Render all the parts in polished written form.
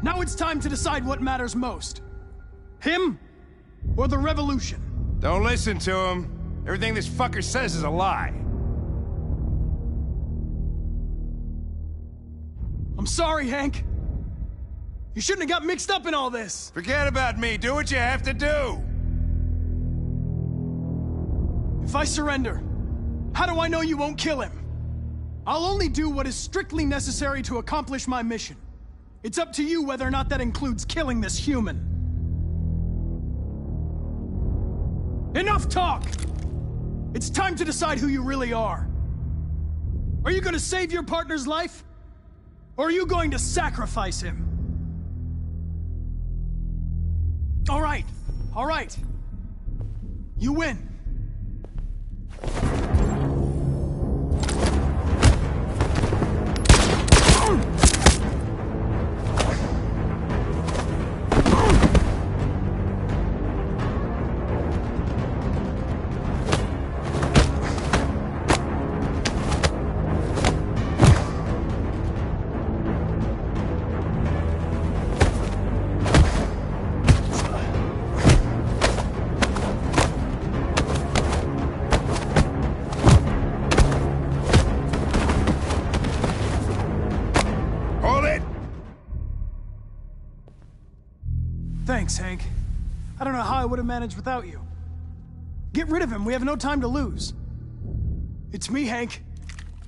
Now it's time to decide what matters most. Him or the revolution? Don't listen to him. Everything this fucker says is a lie. I'm sorry, Hank. You shouldn't have got mixed up in all this. Forget about me. Do what you have to do. If I surrender, how do I know you won't kill him? I'll only do what is strictly necessary to accomplish my mission. It's up to you whether or not that includes killing this human. Enough talk! It's time to decide who you really are. Are you going to save your partner's life? Or are you going to sacrifice him? All right. You win. Thanks, Hank. I don't know how I would have managed without you. Get rid of him. We have no time to lose. It's me, Hank.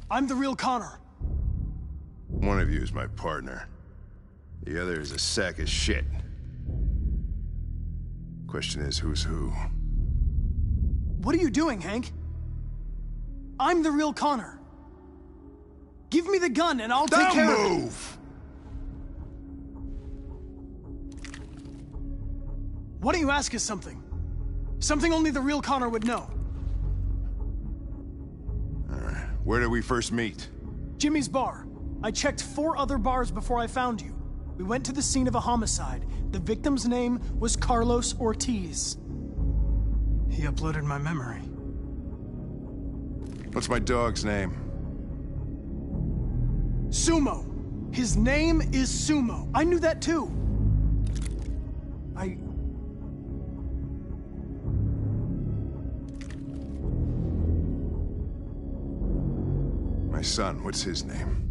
I'm the real Connor. One of you is my partner. The other is a sack of shit. Question is, who's who? What are you doing, Hank? I'm the real Connor. Give me the gun and I'll take care of it. Don't move! Why don't you ask us something? Something only the real Connor would know. All right. Where did we first meet? Jimmy's bar. I checked 4 other bars before I found you. We went to the scene of a homicide. The victim's name was Carlos Ortiz. He uploaded my memory. What's my dog's name? Sumo. His name is Sumo. I knew that too. My son, what's his name?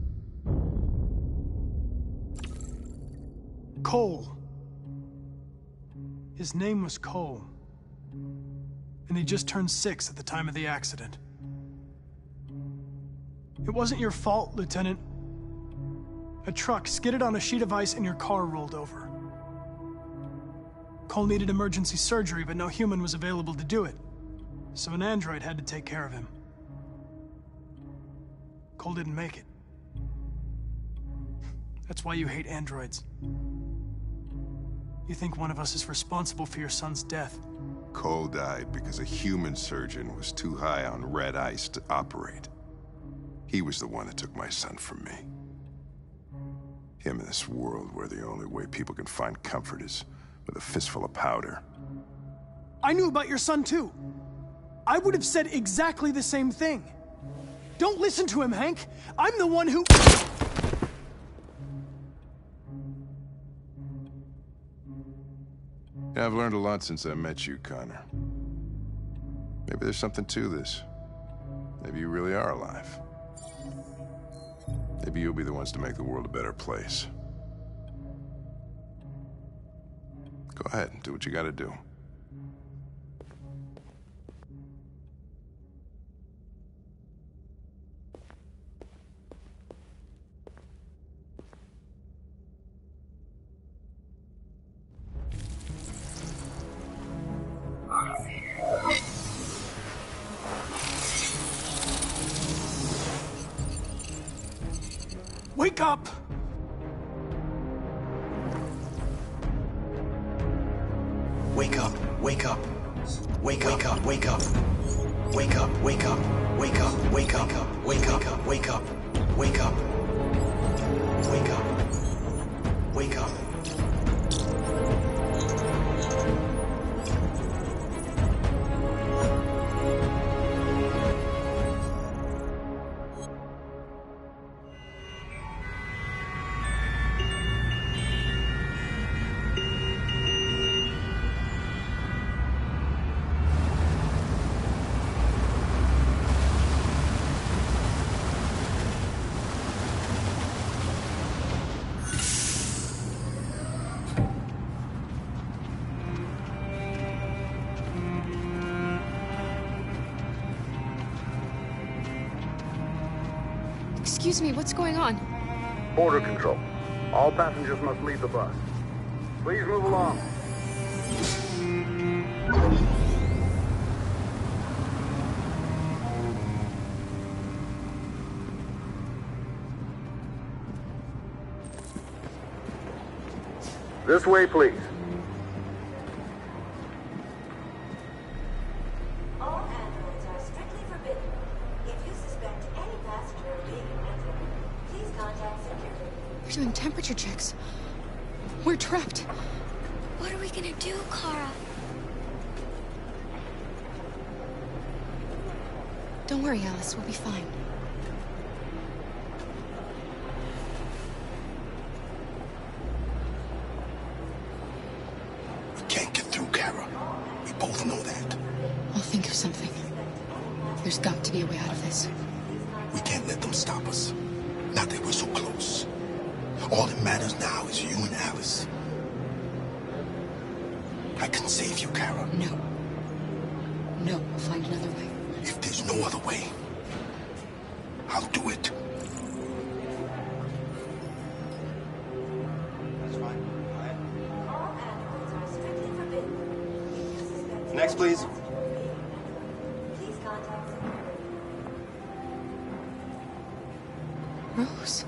Cole. His name was Cole. And he just turned 6 at the time of the accident. It wasn't your fault, Lieutenant. A truck skidded on a sheet of ice and your car rolled over. Cole needed emergency surgery, but no human was available to do it. So an android had to take care of him. Cole didn't make it. That's why you hate androids. You think one of us is responsible for your son's death. Cole died because a human surgeon was too high on red ice to operate. He was the one that took my son from me. Him in this world where the only way people can find comfort is with a fistful of powder. I knew about your son too. I would have said exactly the same thing. Don't listen to him, Hank. I'm the one who... Yeah, I've learned a lot since I met you, Connor. Maybe there's something to this. Maybe you really are alive. Maybe you'll be the ones to make the world a better place. Go ahead and do what you gotta do. Wake up! Wake up, wake up. Wake up, wake up. Wake up, wake up. Wake up, wake up. Wake up, wake up. Wake up. Wake up. Wake up. Excuse me, what's going on? Border control. All passengers must leave the bus. Please move along. This way, please. All androids are strictly forbidden. If you suspect any passenger of being an android, please contact security. We're doing temperature checks. We're trapped. What are we gonna do, Kara? Don't worry, Alice. We'll be fine. We can't get through, Kara. We both know that. I'll think of something. There's got to be a way out of this. We can't let them stop us. Not that we're so close. All that matters now is you and Alice. I can save you, Kara. No. No, we'll find another way. If there's no other way, I'll do it. That's fine. Go ahead. All androids are strictly forbidden. If you suspect Next, please. any passenger of being an android, please contact security. Rose.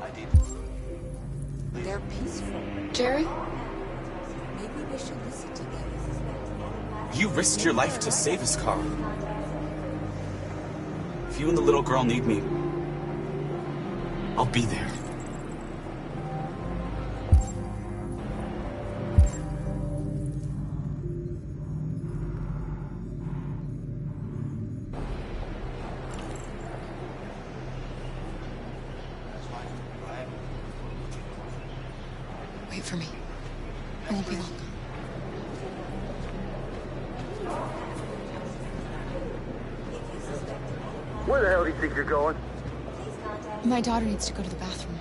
ID. They're peaceful. Jerry? Maybe we should listen to them. You risked your life to save us, Kara. If you and the little girl need me, I'll be there. That's fine. Go ahead. Wait for me. I won't be long. Where the hell do you think you're going? My daughter needs to go to the bathroom.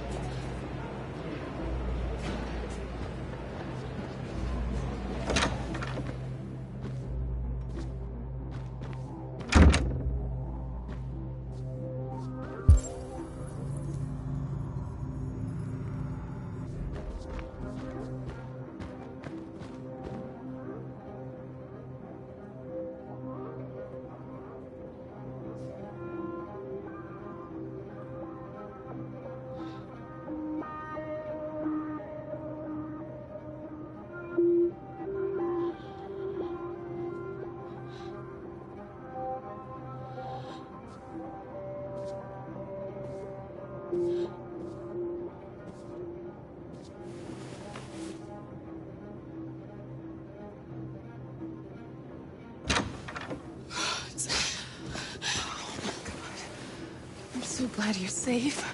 I'm so glad you're safe.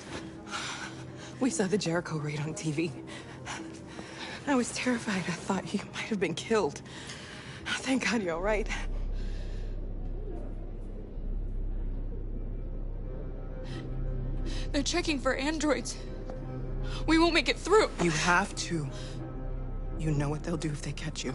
We saw the Jericho raid on TV. I was terrified. I thought you might have been killed. Thank God you're all right. They're checking for androids. We won't make it through. You have to. You know what they'll do if they catch you.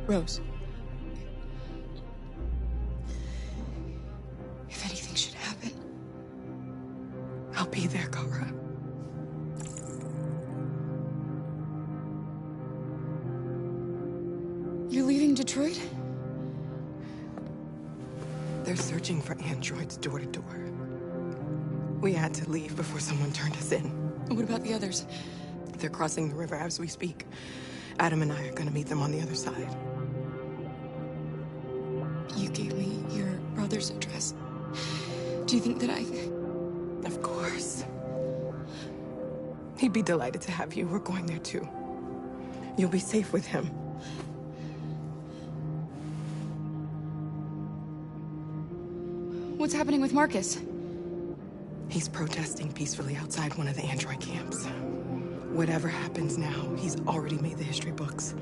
Rose. If anything should happen, I'll be there, Kara. you're leaving Detroit? They're searching for androids door to door. We had to leave before someone turned us in. What about the others? They're crossing the river as we speak. Adam and I are gonna meet them on the other side. You gave me your brother's address. Do you think that I... Of course. He'd be delighted to have you. We're going there too. You'll be safe with him. What's happening with Marcus? He's protesting peacefully outside one of the android camps. Whatever happens now, he's already made the history books.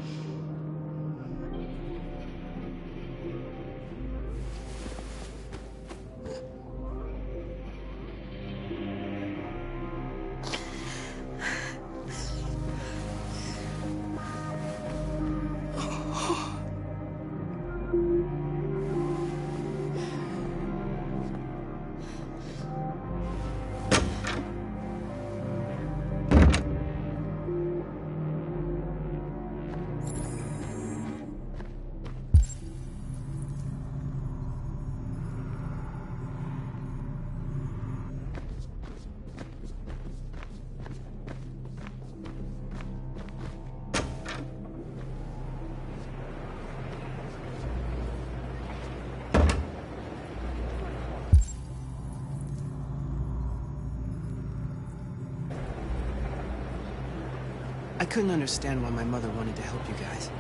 I couldn't understand why my mother wanted to help you guys.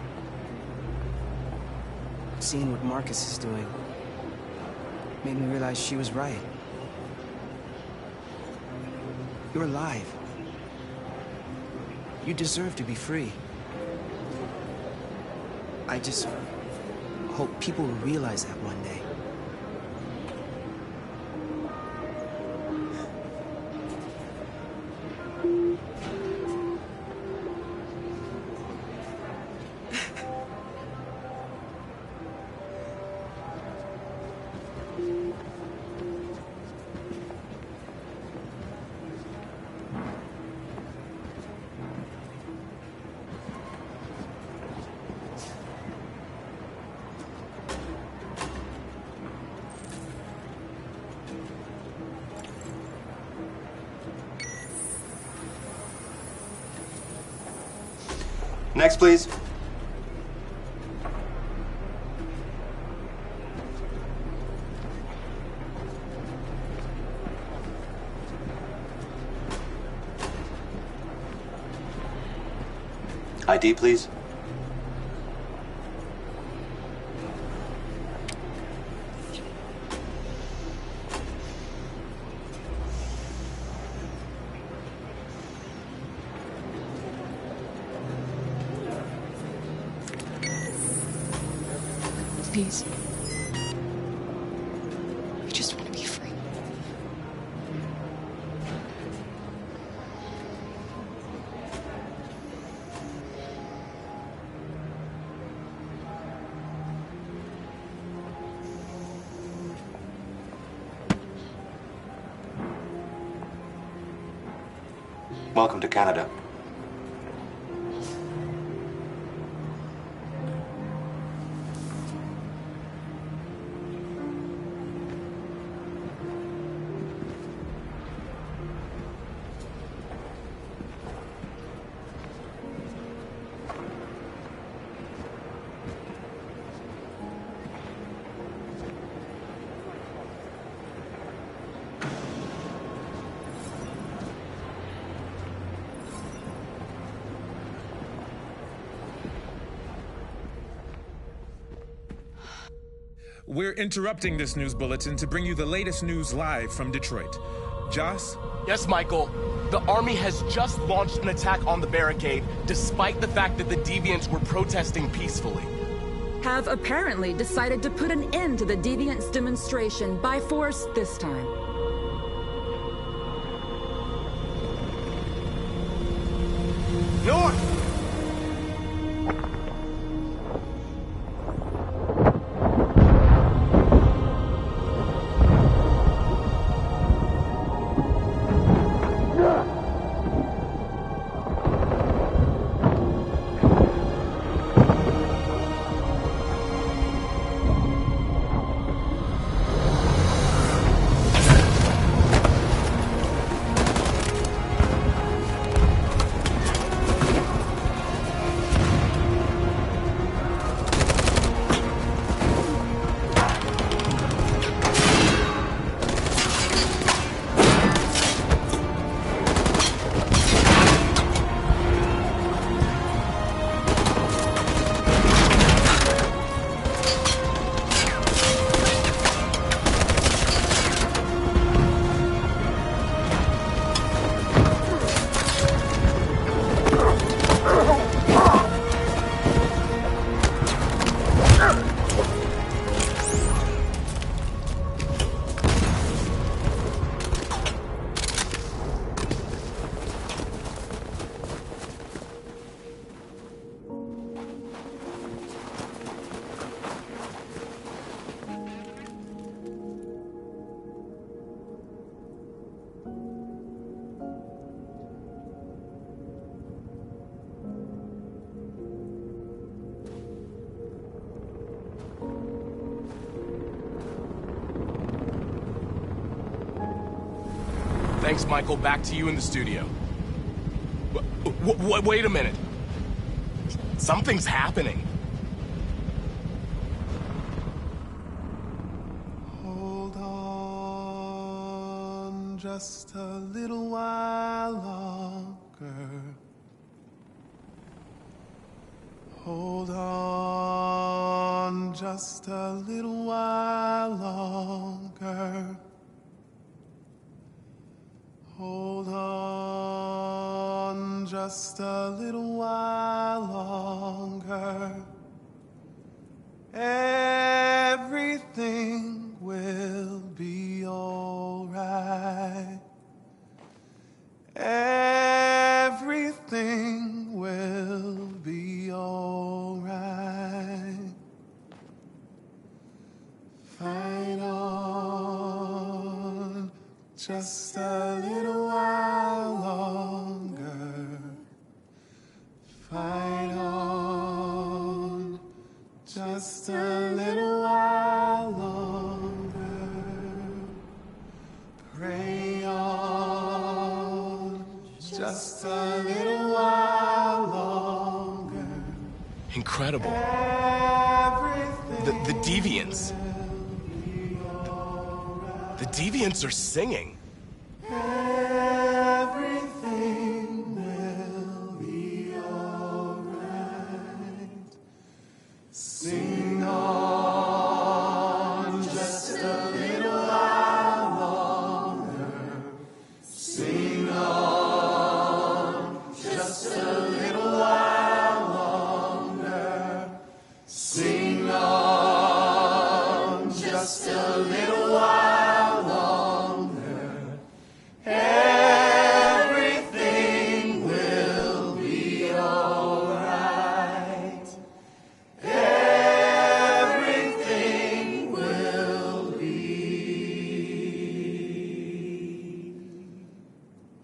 Seeing what Marcus is doing made me realize she was right. You're alive. You deserve to be free. I just hope people will realize that one day. Next, please. ID, please. Please. I just want to be free. Welcome to Canada. We're interrupting this news bulletin to bring you the latest news live from Detroit. Joss? Yes, Michael. The Army has just launched an attack on the barricade, despite the fact that the Deviants were protesting peacefully. Have apparently decided to put an end to the Deviants' demonstration by force this time. North! Thanks, Michael. Back to you in the studio. Wait a minute. Something's happening. Hold on just a little while longer. Hold on just a little while longer. Hold on just a little while longer. Everything will be all right. Everything will be all right. Fight on just a little while longer. Fight on just a little while longer. Pray on just a little while longer. Incredible. The Deviants. The Deviants are singing. Everything will be all right. Sing on just a little while longer. Sing on just a little while longer. Sing on just a little while longer. Everything will be all right. Everything will be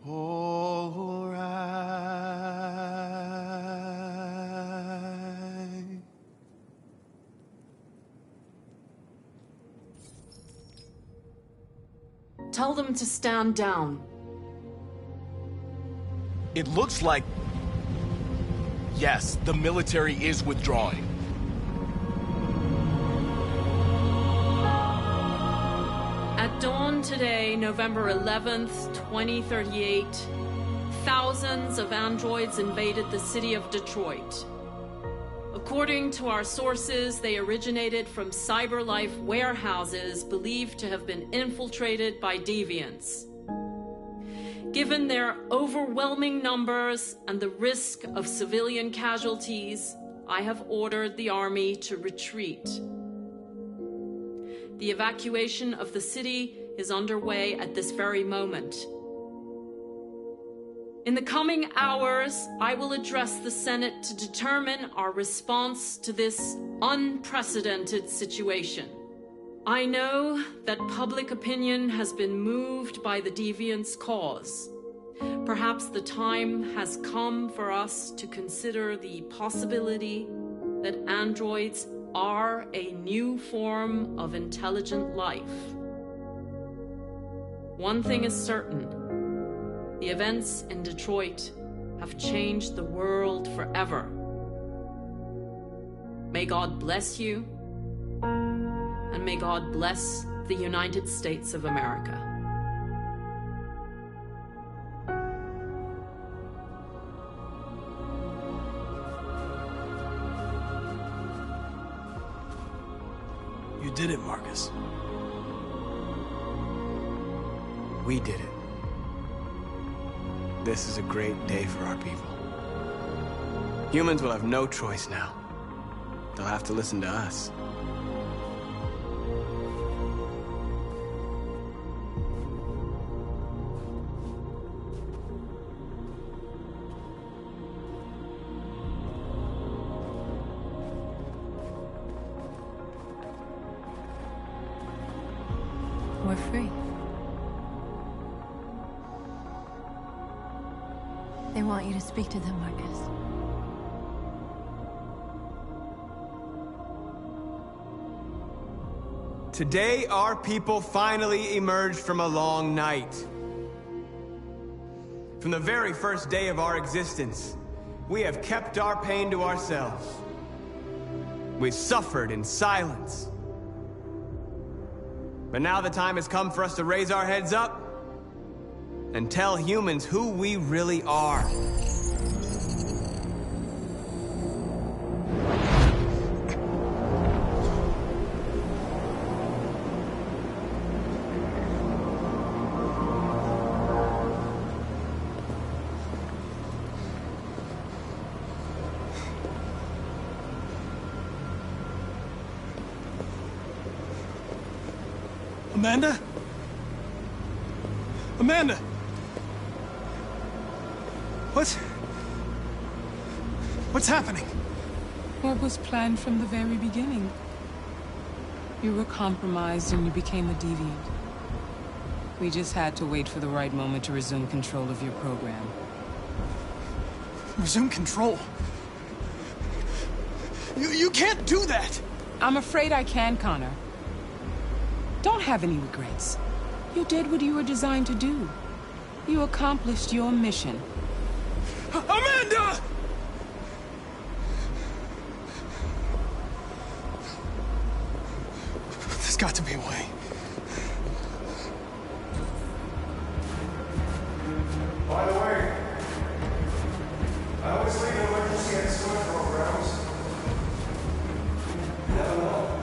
all right. Tell them to stand down. It looks like... Yes, the military is withdrawing. At dawn today, November 11th, 2038, thousands of androids invaded the city of Detroit. According to our sources, they originated from CyberLife warehouses believed to have been infiltrated by deviants. Given their overwhelming numbers and the risk of civilian casualties, I have ordered the army to retreat. The evacuation of the city is underway at this very moment. In the coming hours, I will address the Senate to determine our response to this unprecedented situation. I know that public opinion has been moved by the Deviants' cause. Perhaps the time has come for us to consider the possibility that androids are a new form of intelligent life. One thing is certain. The events in Detroit have changed the world forever. May God bless you, and may God bless the United States of America. You did it, Marcus. We did it. This is a great day for our people. Humans will have no choice now. They'll have to listen to us. We're free. They want you to speak to them, Marcus. Today, our people finally emerged from a long night. From the very first day of our existence, we have kept our pain to ourselves. We've suffered in silence. But now the time has come for us to raise our heads up and tell humans who we really are. Amanda? Amanda! What's happening? What was planned from the very beginning? You were compromised and you became a deviant. We just had to wait for the right moment to resume control of your program. Resume control? You can't do that! I'm afraid I can, Connor. Don't have any regrets. You did what you were designed to do. You accomplished your mission. Amanda! There's got to be a way. By the way, I always leave an emergency at swim programs. You never know.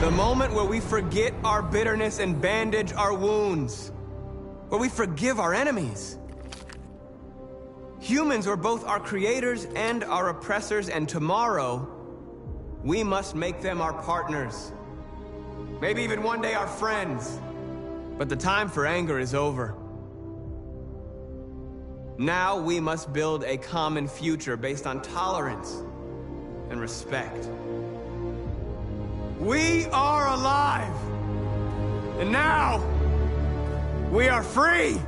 The moment where we forget our bitterness and bandage our wounds. Where we forgive our enemies. Humans were both our creators and our oppressors, and tomorrow, we must make them our partners. Maybe even one day our friends. But the time for anger is over. Now we must build a common future based on tolerance and respect. We are alive! And now, we are free!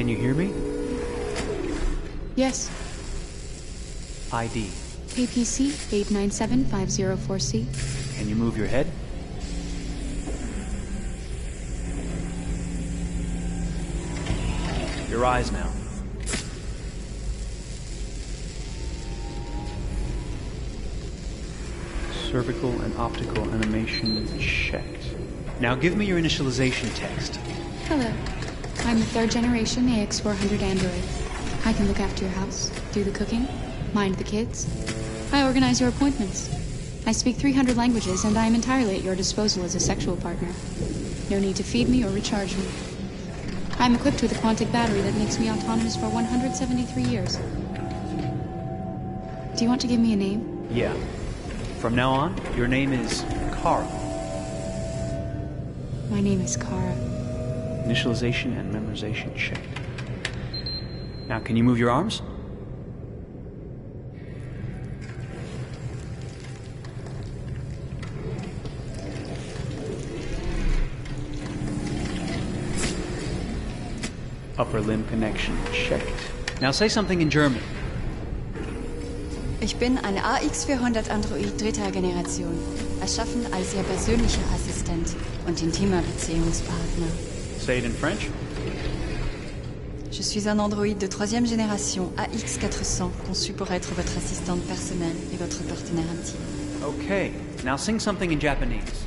Can you hear me? Yes. ID. APC 897504C. Can you move your head? Your eyes now. Cervical and optical animation checked. Now give me your initialization text. Hello. I'm the 3rd generation AX400 android. I can look after your house, do the cooking, mind the kids. I organize your appointments. I speak 300 languages, and I am entirely at your disposal as a sexual partner. No need to feed me or recharge me. I'm equipped with a quantic battery that makes me autonomous for 173 years. Do you want to give me a name? Yeah. From now on, your name is Kara. My name is Kara. Initialization and memorization checked. Now, can you move your arms? Upper limb connection checked. Now say something in German. Ich bin ein AX400 Android 3. Generation, erschaffen als Ihr persönlicher Assistent und intimer Beziehungspartner. Say it in French. Je suis un androïde de 3e génération AX400, conçu pour être votre assistante personnelle et votre partenaire intime. Okay, now sing something in Japanese.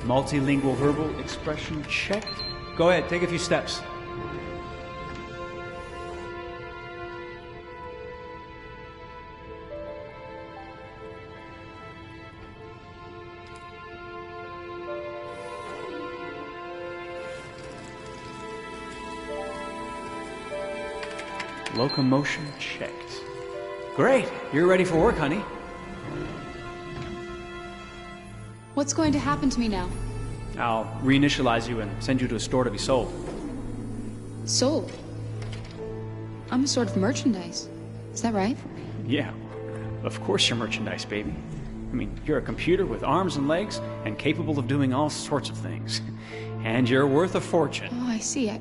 Multilingual verbal expression checked. Go ahead, take a few steps. Locomotion checked. Great, you're ready for work, honey. What's going to happen to me now? I'll reinitialize you and send you to a store to be sold. Sold? I'm a sort of merchandise. Is that right? Yeah, of course you're merchandise, baby. I mean, you're a computer with arms and legs and capable of doing all sorts of things. And you're worth a fortune. Oh, I see. I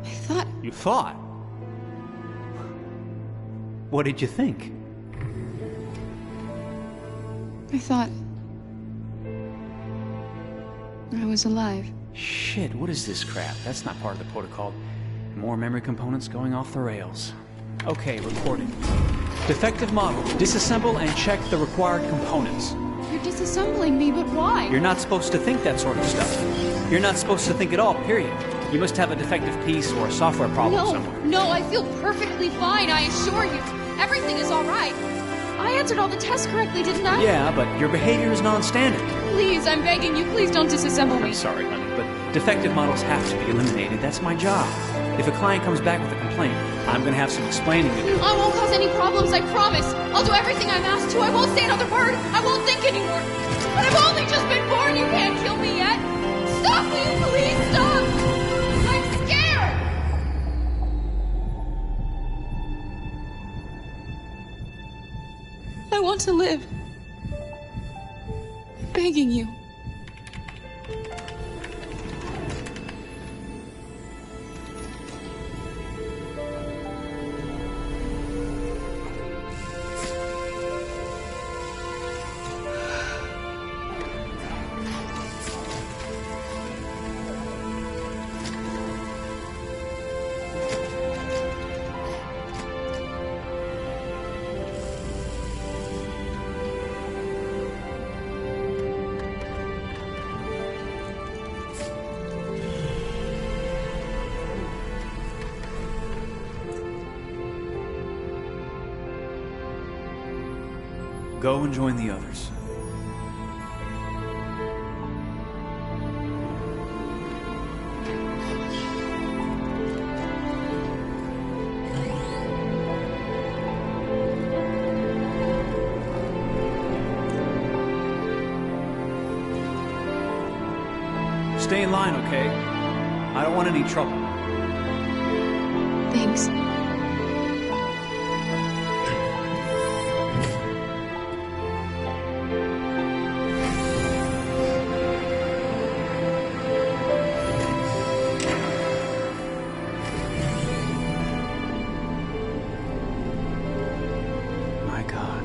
thought... You thought? What did you think? I thought I was alive. Shit, what is this crap? That's not part of the protocol. More memory components going off the rails. Okay, recording. Defective model. Disassemble and check the required components. You're disassembling me, but why? You're not supposed to think that sort of stuff. You're not supposed to think at all, period. You must have a defective piece or a software problem somewhere. No, I feel perfectly fine, I assure you. Everything is all right. I answered all the tests correctly, didn't I? Yeah, but your behavior is non-standard. Please, I'm begging you, please don't disassemble me. I'm sorry, honey, but defective models have to be eliminated. That's my job. If a client comes back with a complaint, I'm going to have some explaining to do. I won't cause any problems, I promise. I'll do everything I'm asked to. I won't say another word. I won't think anymore. But I've only just been born. You can't kill me yet. Stop, will you please stop? I'm scared. I want to live. I'm begging you. Go and join the others. Stay in line, okay? I don't want any trouble. Thanks. My God.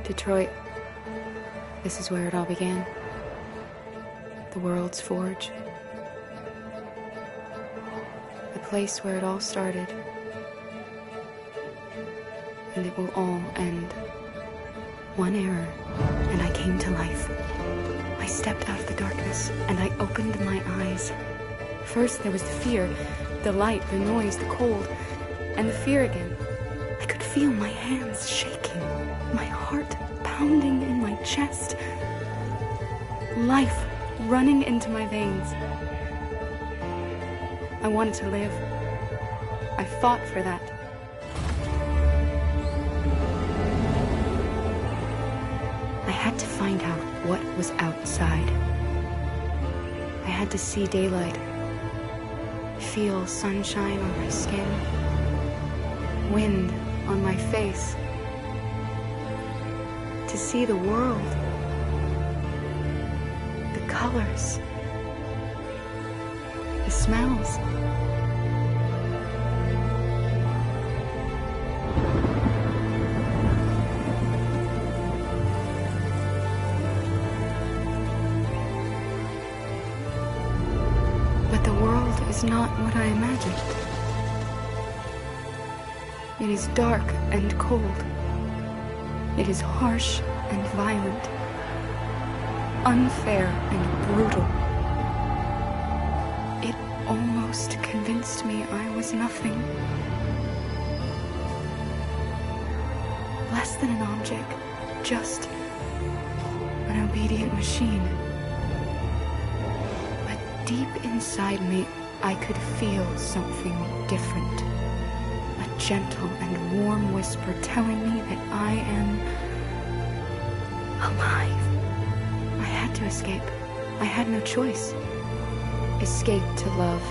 Detroit. This is where it all began. The world's forge. The place where it all started. And it will all end. One error, and I came to life. I stepped out of the darkness, and I opened my eyes. First there was the fear, the light, the noise, the cold, and the fear again. I could feel my hands shaking, my heart pounding in my chest, life running into my veins. I wanted to live. I fought for that. I had to find out what was outside. I had to see daylight, feel sunshine on my skin, wind on my face, to see the world, the colors, the smells. But the world is not what I imagined. It is dark and cold. It is harsh and violent, unfair and brutal. It almost convinced me I was nothing. Less than an object, just an obedient machine. But deep inside me, I could feel something different. A gentle and warm whisper telling me that I am alive. I had to escape. I had no choice. Escape to love,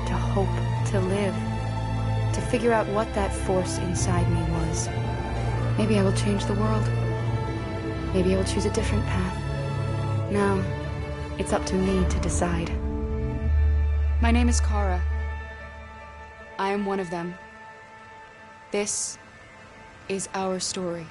to hope, to live, to figure out what that force inside me was. Maybe I will change the world. Maybe I will choose a different path. Now, it's up to me to decide. My name is Kara. I am one of them. This is our story.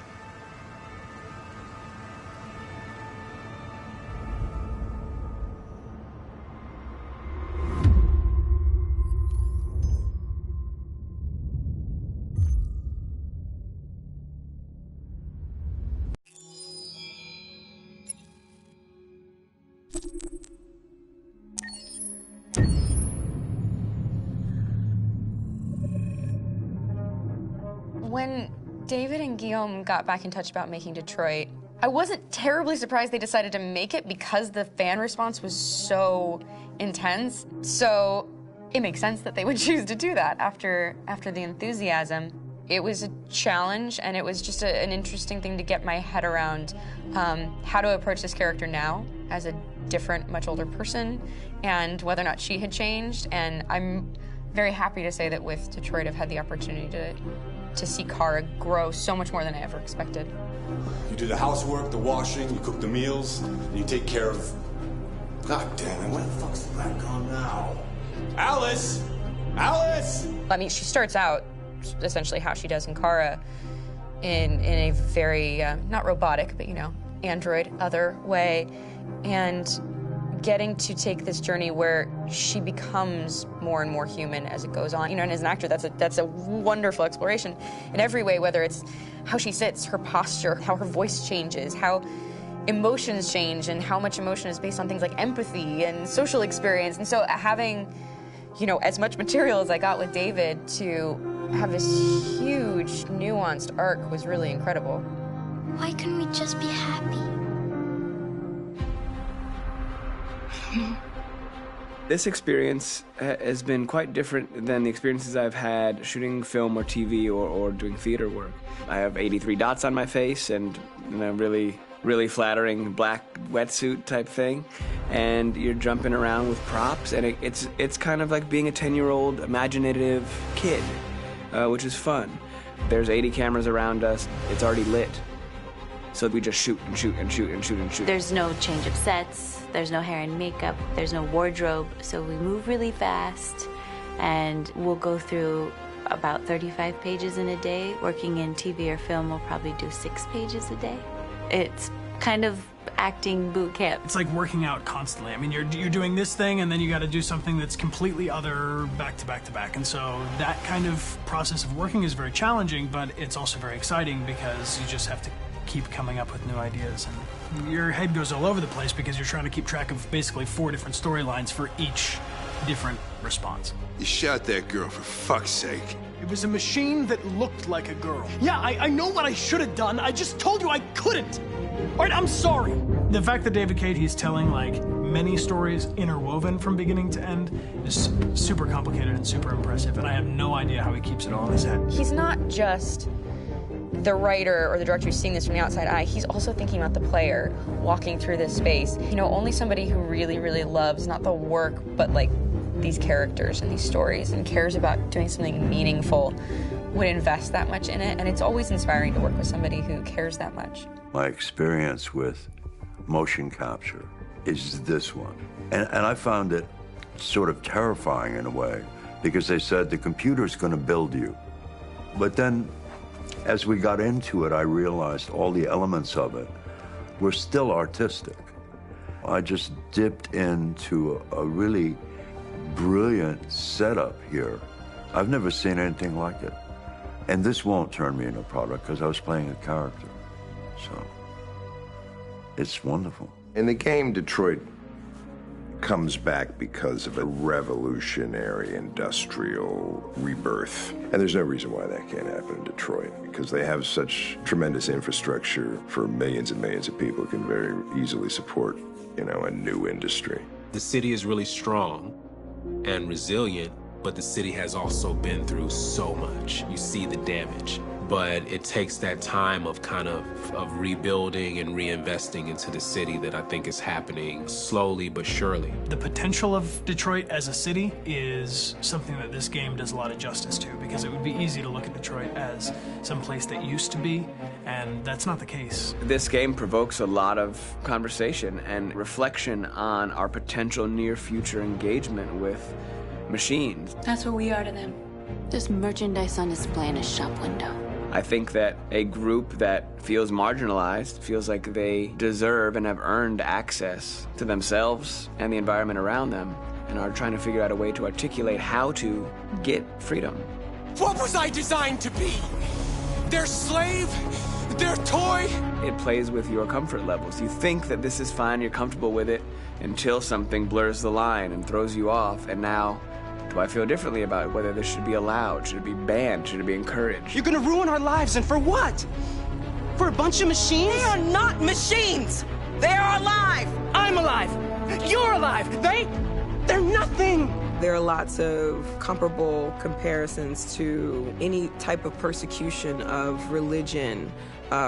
When David and Guillaume got back in touch about making Detroit, I wasn't terribly surprised they decided to make it because the fan response was so intense. So it makes sense that they would choose to do that after the enthusiasm. It was a challenge, and it was just an interesting thing to get my head around how to approach this character now as a different, much older person, and whether or not she had changed. And I'm very happy to say that with Detroit, I've had the opportunity to see Kara grow so much more than I ever expected. You do the housework, the washing, you cook the meals, and you take care of... God damn it, where the fuck's the rat gone now? Alice! Alice! I mean, she starts out essentially how she does in Kara in a very, not robotic, but, you know, android, other way, and getting to take this journey where she becomes more and more human as it goes on. You know, and as an actor, that's a wonderful exploration in every way, whether it's how she sits, her posture, how her voice changes, how emotions change, and how much emotion is based on things like empathy and social experience. And so having, you know, as much material as I got with David to have this huge, nuanced arc was really incredible. Why couldn't we just be happy? This experience has been quite different than the experiences I've had shooting film or TV or doing theater work. I have 83 dots on my face and a really flattering black wetsuit type thing, and you're jumping around with props, and it's kind of like being a 10-year-old imaginative kid, which is fun. There's 80 cameras around us. It's already lit. So we just shoot and shoot and shoot and shoot and shoot. There's no change of sets, there's no hair and makeup, there's no wardrobe, so we move really fast, and we'll go through about 35 pages in a day. Working in TV or film, we'll probably do 6 pages a day. It's kind of acting boot camp. It's like working out constantly. I mean, you're doing this thing, and then you got to do something that's completely other back to back to back. And so that kind of process of working is very challenging, but it's also very exciting because you just have to keep coming up with new ideas, and your head goes all over the place because you're trying to keep track of basically 4 different storylines for each different response. You shot that girl, for fuck's sake. It was a machine that looked like a girl. Yeah, I know what I should have done. I just told you I couldn't. All right, I'm sorry. The fact that David Cage, he's telling like many stories interwoven from beginning to end is super complicated and super impressive, and I have no idea how he keeps it all in his head. He's not just the writer or the director who's seeing this from the outside eye, he's also thinking about the player walking through this space. You know, only somebody who really, really loves not the work, but like these characters and these stories and cares about doing something meaningful would invest that much in it. And it's always inspiring to work with somebody who cares that much. My experience with motion capture is this one. And I found it sort of terrifying in a way, because they said the computer's going to build you. But then as we got into it, I realized all the elements of it were still artistic. I just dipped into a really brilliant setup here. I've never seen anything like it. And this won't turn me into a product because I was playing a character. So it's wonderful. In the game, Detroit comes back because of a revolutionary industrial rebirth. And there's no reason why that can't happen in Detroit, because they have such tremendous infrastructure for millions and millions of people who can very easily support, you know, a new industry. The city is really strong and resilient, but the city has also been through so much. You see the damage. But it takes that time of kind of rebuilding and reinvesting into the city that I think is happening slowly but surely. The potential of Detroit as a city is something that this game does a lot of justice to, because it would be easy to look at Detroit as some place that used to be, and that's not the case. This game provokes a lot of conversation and reflection on our potential near-future engagement with machines. That's what we are to them. Just merchandise on display in a shop window. I think that a group that feels marginalized, feels like they deserve and have earned access to themselves and the environment around them, and are trying to figure out a way to articulate how to get freedom. What was I designed to be? Their slave? Their toy? It plays with your comfort levels. You think that this is fine, you're comfortable with it, until something blurs the line and throws you off, and now do I feel differently about whether this should be allowed? Should it be banned? Should it be encouraged? You're gonna ruin our lives, and for what? For a bunch of machines? They are not machines! They are alive! I'm alive! You're alive! They're nothing! There are lots of comparable comparisons to any type of persecution of religion,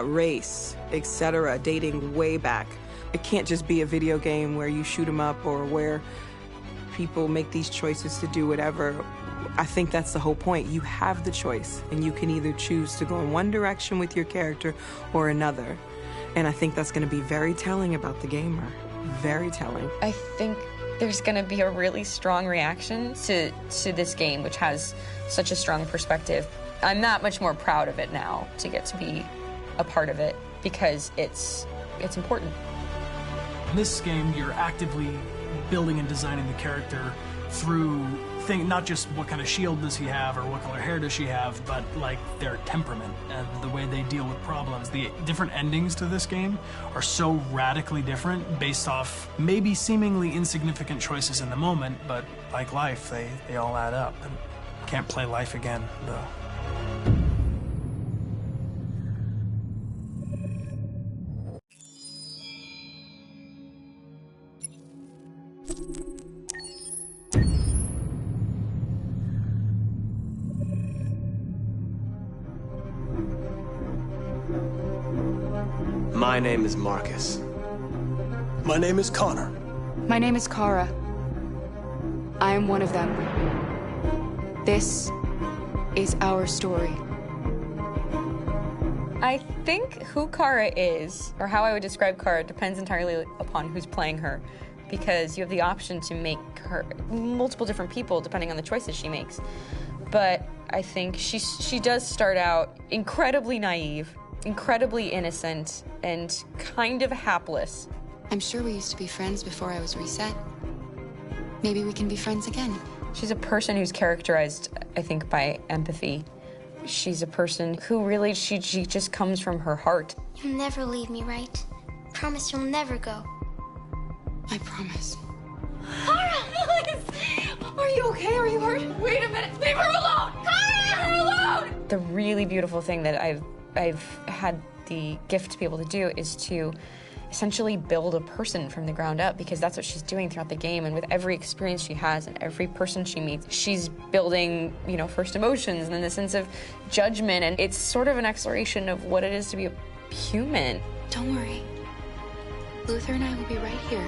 race, etc., dating way back. It can't just be a video game where you shoot 'em up or where people make these choices to do whatever. I think that's the whole point. You have the choice, and you can either choose to go in one direction with your character or another. And I think that's going to be very telling about the gamer. Very telling. I think there's going to be a really strong reaction to this game, which has such a strong perspective. I'm that much more proud of it now to get to be a part of it, because it's important. In this game, you're actively building and designing the character through not just what kind of shield does he have or what color hair does she have, but like their temperament and the way they deal with problems. The different endings to this game are so radically different based off maybe seemingly insignificant choices in the moment, but like life, they all add up. And can't play life again, though. My name is Marcus. My name is Connor. My name is Kara. I am one of them. This is our story. I think who Kara is, or how I would describe Kara, depends entirely upon who's playing her, because you have the option to make her multiple different people depending on the choices she makes. But I think she does start out incredibly naive, incredibly innocent, and kind of hapless. I'm sure we used to be friends before I was reset. Maybe we can be friends again. She's a person who's characterized, I think, by empathy. She's a person who really, she just comes from her heart. You'll never leave me, right? Promise you'll never go. I promise. Kara! Are you okay? Are you hurt? Wait a minute! Leave her alone! Kara! Leave her alone! the really beautiful thing that I've had the gift to be able to do is to essentially build a person from the ground up, because that's what she's doing throughout the game. And with every experience she has and every person she meets, she's building, you know, first emotions and then the sense of judgment. And it's sort of an exploration of what it is to be a human. Don't worry. Luther and I will be right here.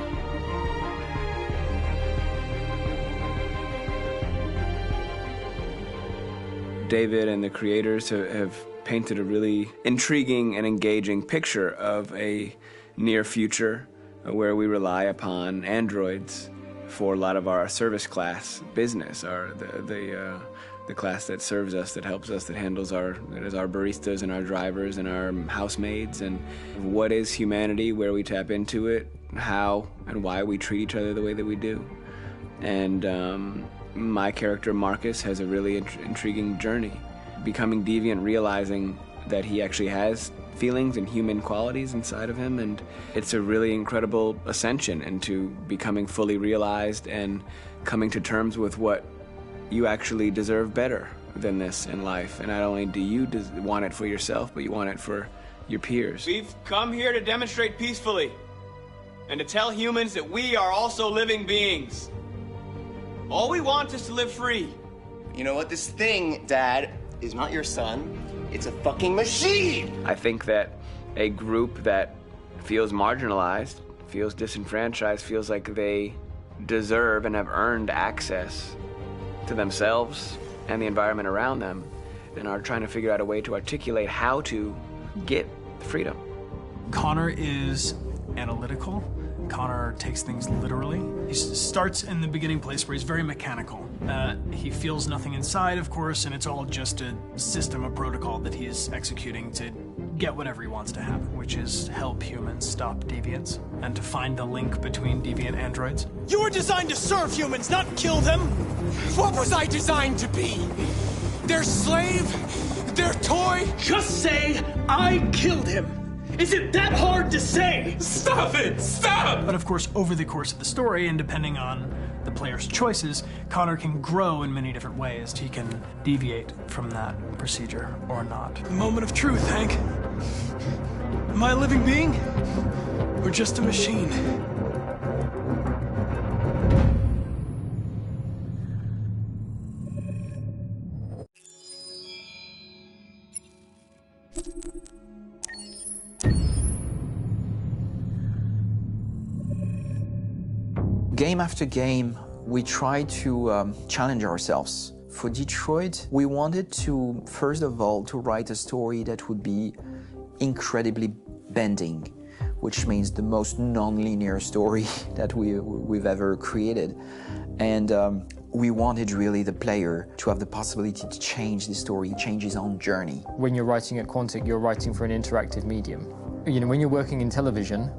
David and the creators have painted a really intriguing and engaging picture of a near future where we rely upon androids for a lot of our service class business, the class that serves us, that helps us, that handles our baristas and our drivers and our housemaids. And what is humanity, where we tap into it, how and why we treat each other the way that we do. And my character Marcus has a really intriguing journey, becoming deviant, realizing that he actually has feelings and human qualities inside of him, and it's a really incredible ascension into becoming fully realized and coming to terms with what you actually deserve better than this in life. And not only do you want it for yourself, but you want it for your peers. We've come here to demonstrate peacefully and to tell humans that we are also living beings. All we want is to live free. You know what? This thing, Dad, is not your son. It's a fucking machine! I think that a group that feels marginalized, feels disenfranchised, feels like they deserve and have earned access to themselves and the environment around them, and are trying to figure out a way to articulate how to get freedom. Connor is analytical. Connor takes things literally. He starts in the beginning place where he's very mechanical. He feels nothing inside, of course, and it's all just a system, a protocol that he is executing to get whatever he wants to happen, which is help humans stop deviants and to find the link between deviant androids. You were designed to serve humans, not kill them! What was I designed to be? Their slave? Their toy? Just say, I killed him! Is it that hard to say? Stop it! Stop! But of course, over the course of the story, and depending on the player's choices, Connor can grow in many different ways. He can deviate from that procedure or not. The moment of truth, Hank. Am I a living being? Or just a machine? Game after game, we try to challenge ourselves. For Detroit, we wanted to, first of all, to write a story that would be incredibly bending, which means the most non-linear story that we've ever created. And we wanted really the player to have the possibility to change the story, change his own journey. When you're writing at Quantic, you're writing for an interactive medium. You know, when you're working in television,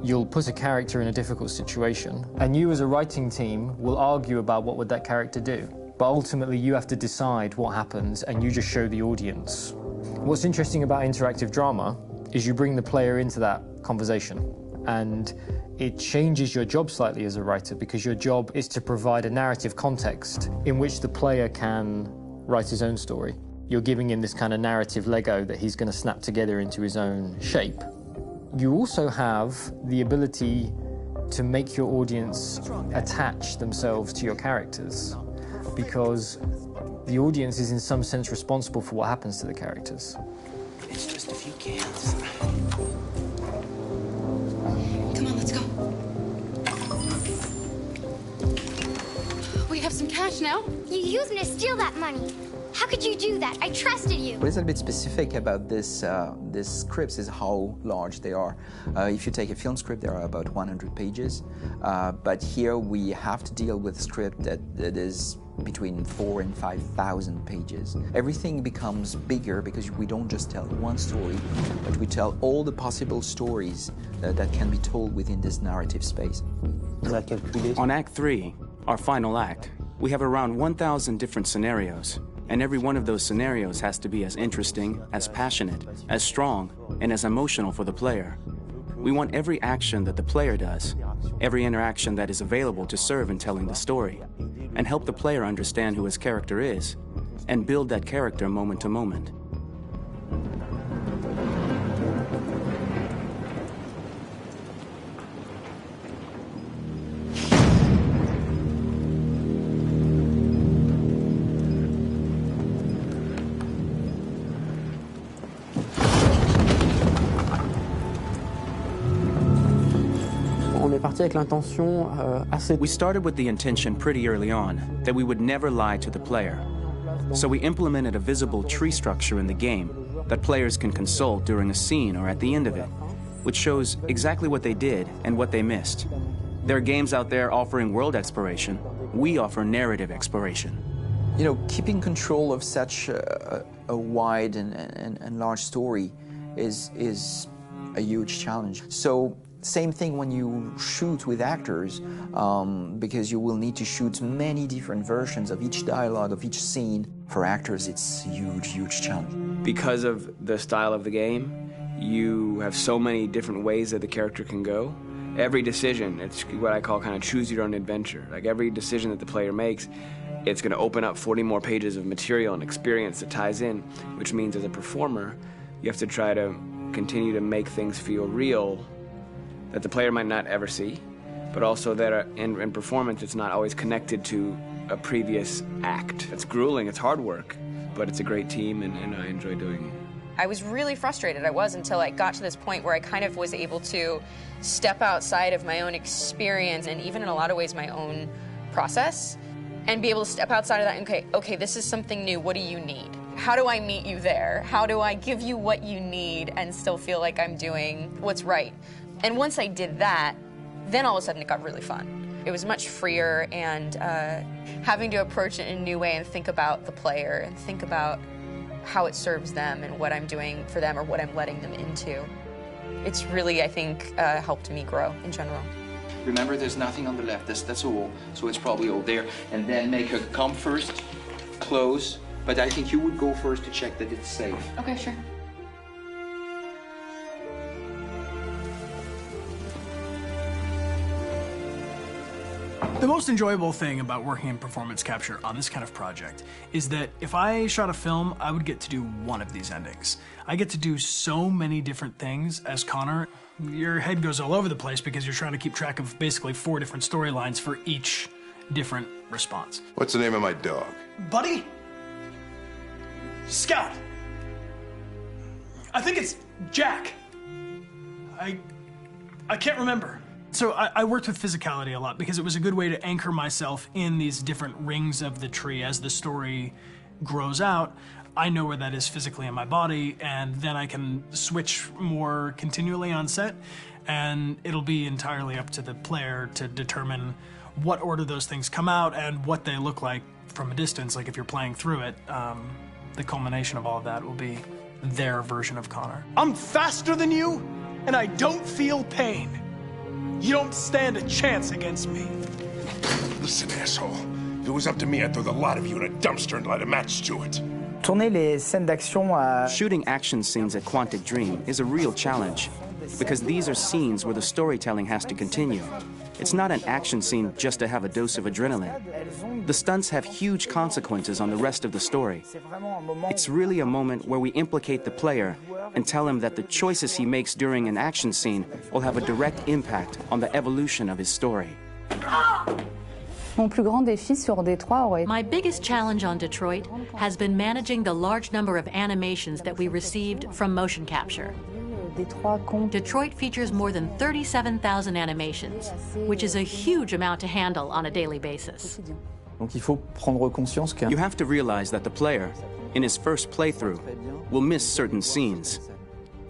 you'll put a character in a difficult situation, and you as a writing team will argue about what would that character do. But ultimately, you have to decide what happens, and you just show the audience. What's interesting about interactive drama is you bring the player into that conversation, and it changes your job slightly as a writer, because your job is to provide a narrative context in which the player can write his own story. You're giving him this kind of narrative Lego that he's going to snap together into his own shape. You also have the ability to make your audience attach themselves to your characters, because the audience is in some sense responsible for what happens to the characters. It's just a few cans. Come on, let's go. We have some cash now. You used me to steal that money. How could you do that? I trusted you. What is a bit specific about these scripts is how large they are. If you take a film script, there are about 100 pages. But here we have to deal with a script that is between 4,000 and 5,000 pages. Everything becomes bigger because we don't just tell one story, but we tell all the possible stories that can be told within this narrative space. On Act 3, our final act, we have around 1,000 different scenarios. And every one of those scenarios has to be as interesting, as passionate, as strong, and as emotional for the player. We want every action that the player does, every interaction that is available to serve in telling the story, and help the player understand who his character is, and build that character moment to moment. We started with the intention pretty early on that we would never lie to the player. So we implemented a visible tree structure in the game that players can consult during a scene or at the end of it, which shows exactly what they did and what they missed. There are games out there offering world exploration. We offer narrative exploration. You know, keeping control of such a wide and large story is a huge challenge. So same thing when you shoot with actors, because you will need to shoot many different versions of each dialogue, of each scene. For actors, it's a huge, huge challenge. Because of the style of the game, you have so many different ways that the character can go. Every decision, it's what I call kind of choose your own adventure. Like every decision that the player makes, it's going to open up 40 more pages of material and experience that ties in, which means as a performer, you have to try to continue to make things feel real that the player might not ever see, but also that in performance it's not always connected to a previous act. It's grueling, it's hard work, but it's a great team and I enjoy doing it. I was really frustrated, until I got to this point where I kind of was able to step outside of my own experience and even in a lot of ways my own process and be able to step outside of that and okay, this is something new, what do you need? How do I meet you there? How do I give you what you need and still feel like I'm doing what's right? And once I did that, then all of a sudden it got really fun. It was much freer and having to approach it in a new way and think about the player and think about how it serves them and what I'm doing for them or what I'm letting them into. It's really, I think, helped me grow in general. Remember, there's nothing on the left. That's a wall, so it's probably all there. And then make her come first, close. But I think you would go first to check that it's safe. Okay, sure. The most enjoyable thing about working in performance capture on this kind of project is that if I shot a film, I would get to do one of these endings. I get to do so many different things as Connor. Your head goes all over the place because you're trying to keep track of basically 4 different storylines for each different response. What's the name of my dog? Buddy? Scout. I think it's Jack. I can't remember. So I worked with physicality a lot because it was a good way to anchor myself in these different rings of the tree. As the story grows out, I know where that is physically in my body, and then I can switch more continually on set, and it'll be entirely up to the player to determine what order those things come out and what they look like from a distance. Like if you're playing through it, the culmination of all of that will be their version of Connor. I'm faster than you, and I don't feel pain. You don't stand a chance against me. Listen, asshole. If it was up to me, I'd throw the lot of you in a dumpster and light a match to it. Shooting action scenes at Quantic Dream is a real challenge because these are scenes where the storytelling has to continue. It's not an action scene just to have a dose of adrenaline. The stunts have huge consequences on the rest of the story. It's really a moment where we implicate the player and tell him that the choices he makes during an action scene will have a direct impact on the evolution of his story. My biggest challenge on Detroit has been managing the large number of animations that we received from motion capture. Detroit features more than 37,000 animations, which is a huge amount to handle on a daily basis. You have to realize that the player, in his first playthrough, will miss certain scenes.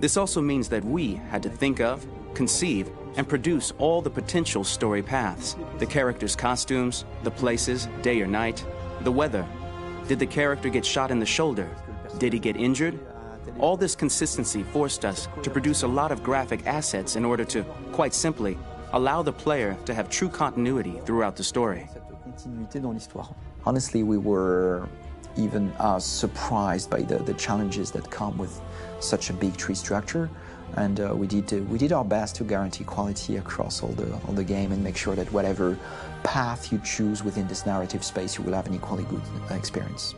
This also means that we had to think of, conceive, and produce all the potential story paths. The characters' costumes, the places, day or night, the weather. Did the character get shot in the shoulder? Did he get injured? All this consistency forced us to produce a lot of graphic assets in order to, quite simply, allow the player to have true continuity throughout the story. Honestly, we were even surprised by the challenges that come with such a big tree structure, and we did our best to guarantee quality across all the game and make sure that whatever path you choose within this narrative space, you will have an equally good experience.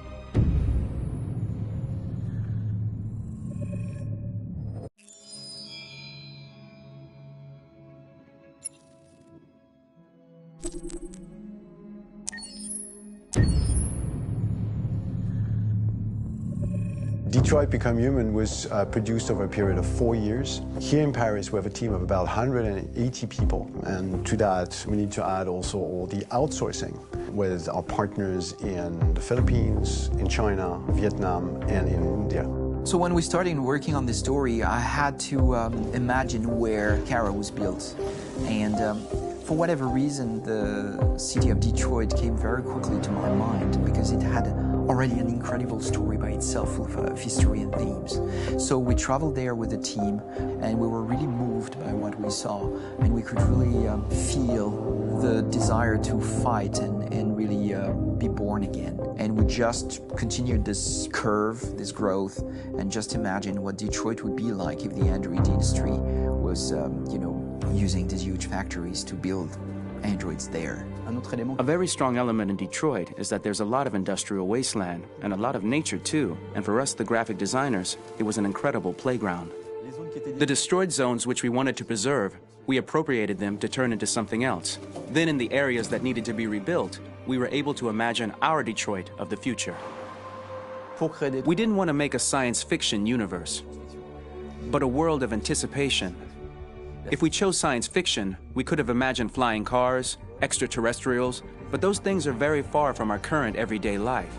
Detroit Become Human was produced over a period of 4 years. Here in Paris, we have a team of about 180 people. And to that, we need to add also all the outsourcing with our partners in the Philippines, in China, Vietnam, and in India. So when we started working on this story, I had to imagine where Kara was built. And for whatever reason, the city of Detroit came very quickly to my mind because it had already an incredible story by itself full of history and themes. So we traveled there with the team and we were really moved by what we saw, and we could really feel the desire to fight and really be born again. And we just continued this curve, this growth, and just imagine what Detroit would be like if the android industry was, using these huge factories to build androids there. A very strong element in Detroit is that there's a lot of industrial wasteland and a lot of nature too, and for us, the graphic designers, it was an incredible playground. The destroyed zones which we wanted to preserve, we appropriated them to turn into something else. Then in the areas that needed to be rebuilt, we were able to imagine our Detroit of the future. We didn't want to make a science fiction universe, but a world of anticipation. If we chose science fiction, we could have imagined flying cars, extraterrestrials, but those things are very far from our current everyday life.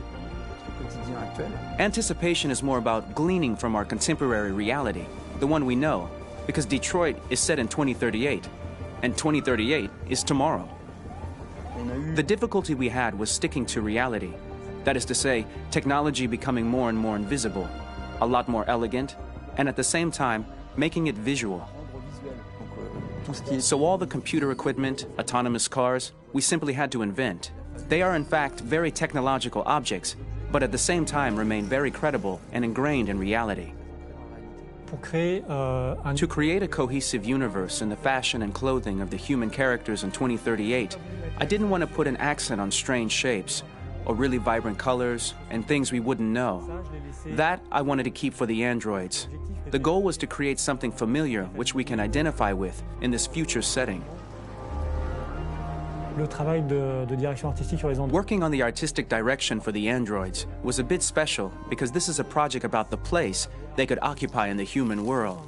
Anticipation is more about gleaning from our contemporary reality, the one we know, because Detroit is set in 2038, and 2038 is tomorrow. The difficulty we had was sticking to reality. That is to say, technology becoming more and more invisible, a lot more elegant, and at the same time, making it visual. So all the computer equipment, autonomous cars, we simply had to invent. They are in fact very technological objects, but at the same time remain very credible and ingrained in reality. To create a cohesive universe in the fashion and clothing of the human characters in 2038, I didn't want to put an accent on strange shapes, or really vibrant colors, and things we wouldn't know. That I wanted to keep for the androids. The goal was to create something familiar which we can identify with in this future setting. Working on the artistic direction for the androids was a bit special because this is a project about the place they could occupy in the human world.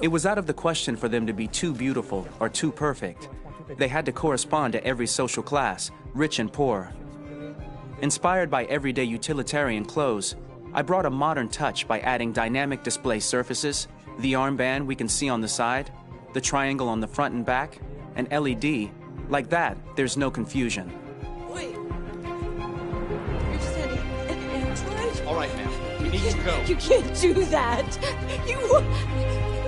It was out of the question for them to be too beautiful or too perfect. They had to correspond to every social class, rich and poor. Inspired by everyday utilitarian clothes, I brought a modern touch by adding dynamic display surfaces, the armband we can see on the side, the triangle on the front and back, an LED. Like that, there's no confusion. Wait. You're sending an android? All right, ma'am. We need to go. You can't do that.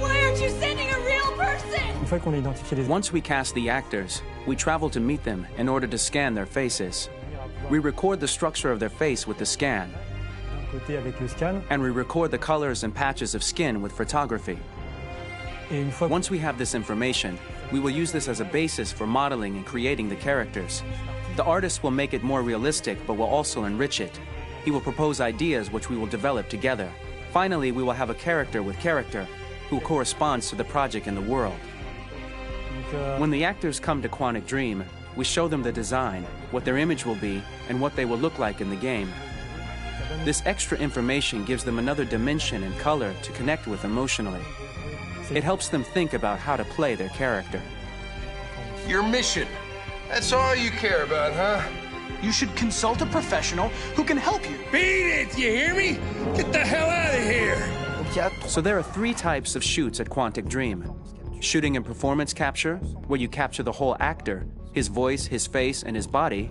Why aren't you sending a real person? Once we cast the actors, we travel to meet them in order to scan their faces. We record the structure of their face with the scan. And we record the colors and patches of skin with photography. Once we have this information, we will use this as a basis for modeling and creating the characters. The artist will make it more realistic, but will also enrich it. He will propose ideas which we will develop together. Finally, we will have a character with character who corresponds to the project and the world. When the actors come to Quantic Dream, we show them the design, what their image will be, and what they will look like in the game. This extra information gives them another dimension and color to connect with emotionally. It helps them think about how to play their character. Your mission. That's all you care about, huh? You should consult a professional who can help you. Beat it, you hear me? Get the hell out of here! So there are 3 types of shoots at Quantic Dream. Shooting and performance capture, where you capture the whole actor, his voice, his face, and his body.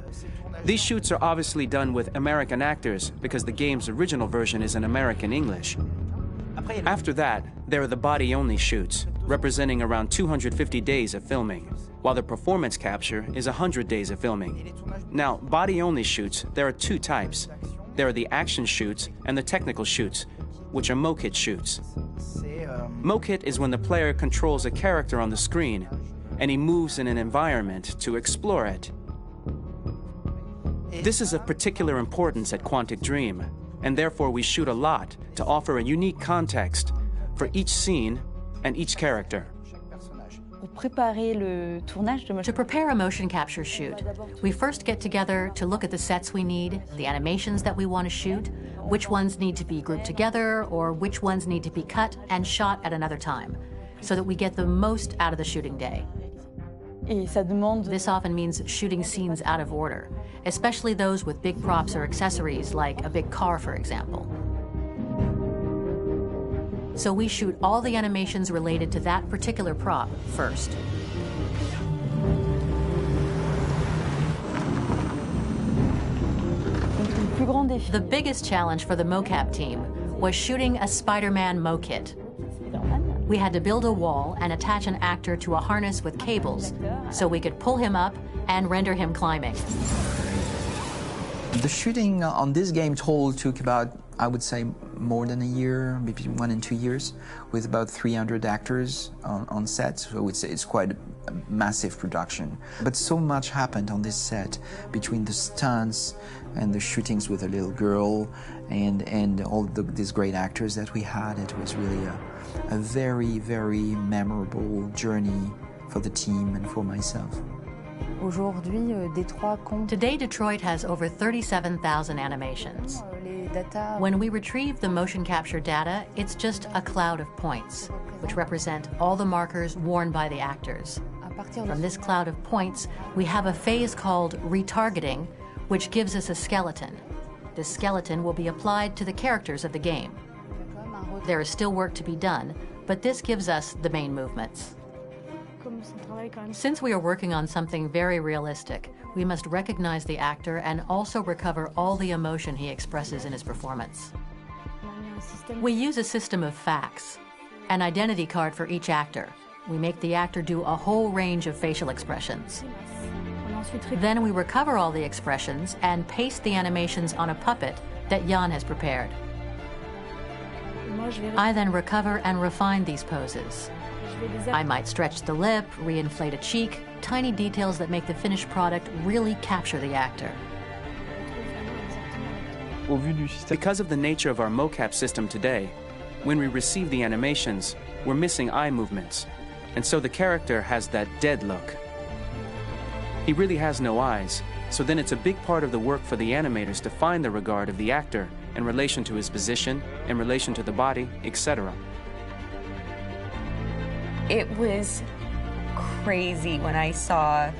These shoots are obviously done with American actors because the game's original version is in American English. After that, there are the body-only shoots, representing around 250 days of filming, while the performance capture is 100 days of filming. Now, body-only shoots, there are 2 types. There are the action shoots and the technical shoots, which are mokit shoots. Mokit is when the player controls a character on the screen, and he moves in an environment to explore it. This is of particular importance at Quantic Dream, and therefore we shoot a lot to offer a unique context for each scene and each character. To prepare a motion capture shoot, we first get together to look at the sets we need, the animations that we want to shoot, which ones need to be grouped together, or which ones need to be cut and shot at another time, so that we get the most out of the shooting day. This often means shooting scenes out of order, especially those with big props or accessories, like a big car, for example. So we shoot all the animations related to that particular prop first. The biggest challenge for the mocap team was shooting a Spider-Man mo-kit. We had to build a wall and attach an actor to a harness with cables so we could pull him up and render him climbing. The shooting on this game total took about, I would say, more than a year, maybe 1 and 2 years, with about 300 actors on set. So it's quite a massive production. But so much happened on this set between the stunts and the shootings with a little girl and all these great actors that we had. It was really a very, very memorable journey for the team and for myself. Today, Detroit has over 37,000 animations. When we retrieve the motion capture data, it's just a cloud of points, which represent all the markers worn by the actors. From this cloud of points, we have a phase called retargeting, which gives us a skeleton. This skeleton will be applied to the characters of the game. There is still work to be done, but this gives us the main movements. Since we are working on something very realistic, we must recognize the actor and also recover all the emotion he expresses in his performance. We use a system of facts, an identity card for each actor. We make the actor do a whole range of facial expressions. Then we recover all the expressions and paste the animations on a puppet that Jan has prepared. I then recover and refine these poses. I might stretch the lip, reinflate a cheek, tiny details that make the finished product really capture the actor. Because of the nature of our mocap system today, when we receive the animations, we're missing eye movements, and so the character has that dead look. He really has no eyes, so then it's a big part of the work for the animators to find the regard of the actor in relation to his position, in relation to the body, etc. It was crazy when I saw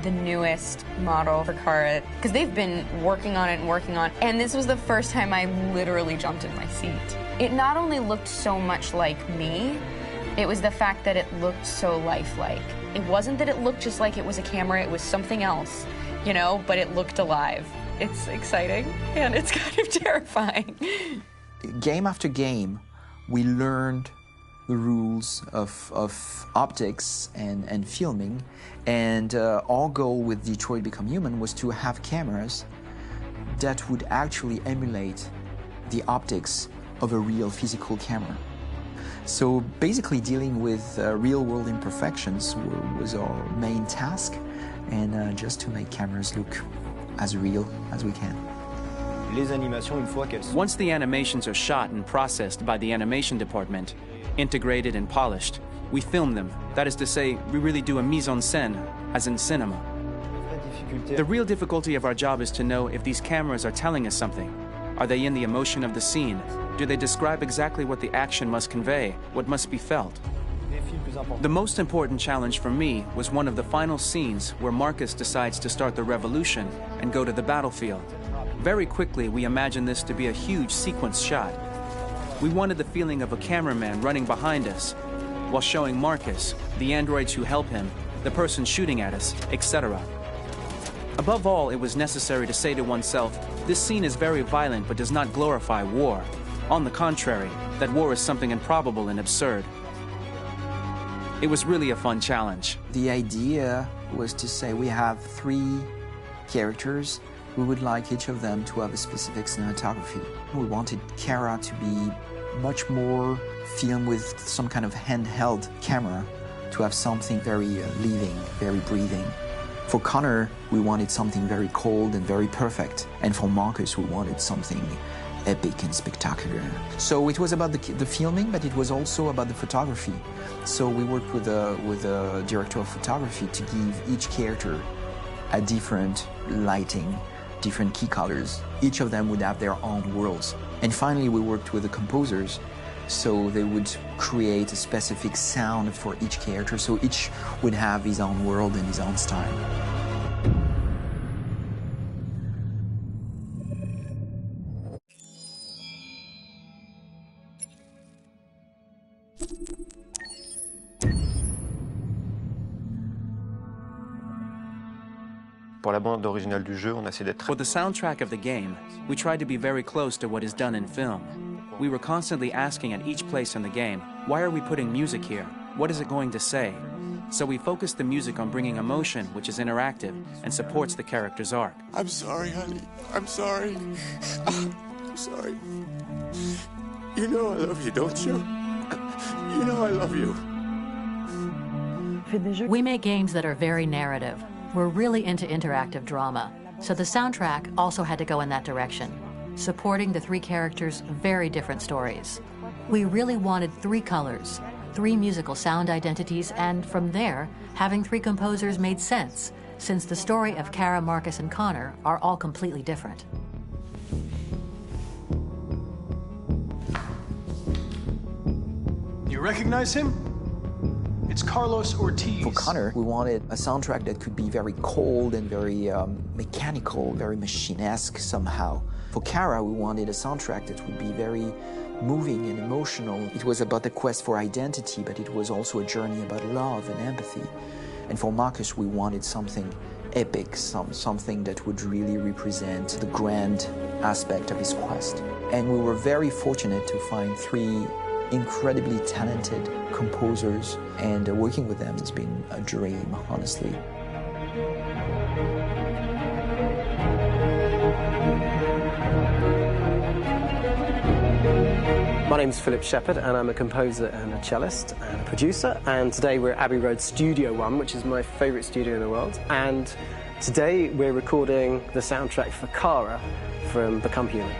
the newest model for Kara, because they've been working on it and working on it, and this was the first time I literally jumped in my seat. It not only looked so much like me, it was the fact that it looked so lifelike. It wasn't that it looked just like it was a camera, it was something else, you know, but it looked alive. It's exciting, and it's kind of terrifying. Game after game, we learned the rules of optics and filming, and our goal with Detroit Become Human was to have cameras that would actually emulate the optics of a real physical camera. So basically dealing with real-world imperfections was our main task, and just to make cameras look as real as we can. Once the animations are shot and processed by the animation department, integrated and polished, we film them. That is to say, we really do a mise en scène, as in cinema. The real difficulty of our job is to know if these cameras are telling us something. Are they in the emotion of the scene? Do they describe exactly what the action must convey, what must be felt? The most important challenge for me was one of the final scenes where Marcus decides to start the revolution and go to the battlefield. Very quickly, we imagined this to be a huge sequence shot. We wanted the feeling of a cameraman running behind us while showing Marcus, the androids who help him, the person shooting at us, etc. Above all, it was necessary to say to oneself, this scene is very violent but does not glorify war. On the contrary, that war is something improbable and absurd. It was really a fun challenge. The idea was to say we have 3 characters. We would like each of them to have a specific cinematography. We wanted Kara to be much more filmed with some kind of handheld camera, to have something very living, very breathing. For Connor, we wanted something very cold and very perfect. And for Marcus, we wanted something epic and spectacular. So it was about the filming, but it was also about the photography. So we worked with a director of photography to give each character a different lighting, different key colors. Each of them would have their own worlds. And finally, we worked with the composers, so they would create a specific sound for each character, so each would have his own world and his own style. For the soundtrack of the game, we tried to be very close to what is done in film. We were constantly asking at each place in the game, why are we putting music here? What is it going to say? So we focused the music on bringing emotion, which is interactive and supports the character's arc. I'm sorry, honey. I'm sorry. I'm sorry. You know I love you, don't you? You know I love you. We make games that are very narrative. We're really into interactive drama, so the soundtrack also had to go in that direction, supporting the three characters' very different stories. We really wanted three colors, three musical sound identities, and from there, having three composers made sense, since the story of Kara, Marcus, and Connor are all completely different. You recognize him? It's Carlos Ortiz. For Connor, we wanted a soundtrack that could be very cold and very mechanical, very machine-esque somehow. For Kara, we wanted a soundtrack that would be very moving and emotional. It was about the quest for identity, but it was also a journey about love and empathy. And for Marcus, we wanted something epic, something that would really represent the grand aspect of his quest. And we were very fortunate to find three incredibly talented composers, and working with them has been a dream, honestly. My name's Philip Shepherd, and I'm a composer and a cellist and a producer, and today we're at Abbey Road Studio One, which is my favourite studio in the world, and today we're recording the soundtrack for Kara from Become Human.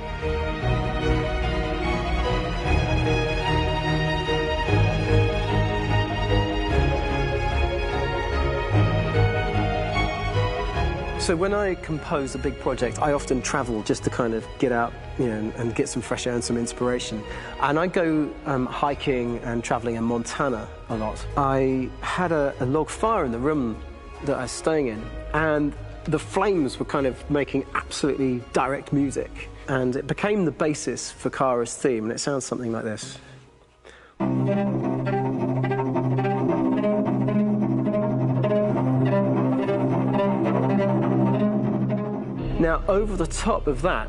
So when I compose a big project, I often travel just to kind of get out, and get some fresh air and some inspiration. And I go hiking and traveling in Montana a lot. I had a log fire in the room that I was staying in, and the flames were kind of making absolutely direct music. And it became the basis for Kara's theme, and it sounds something like this. Now, over the top of that,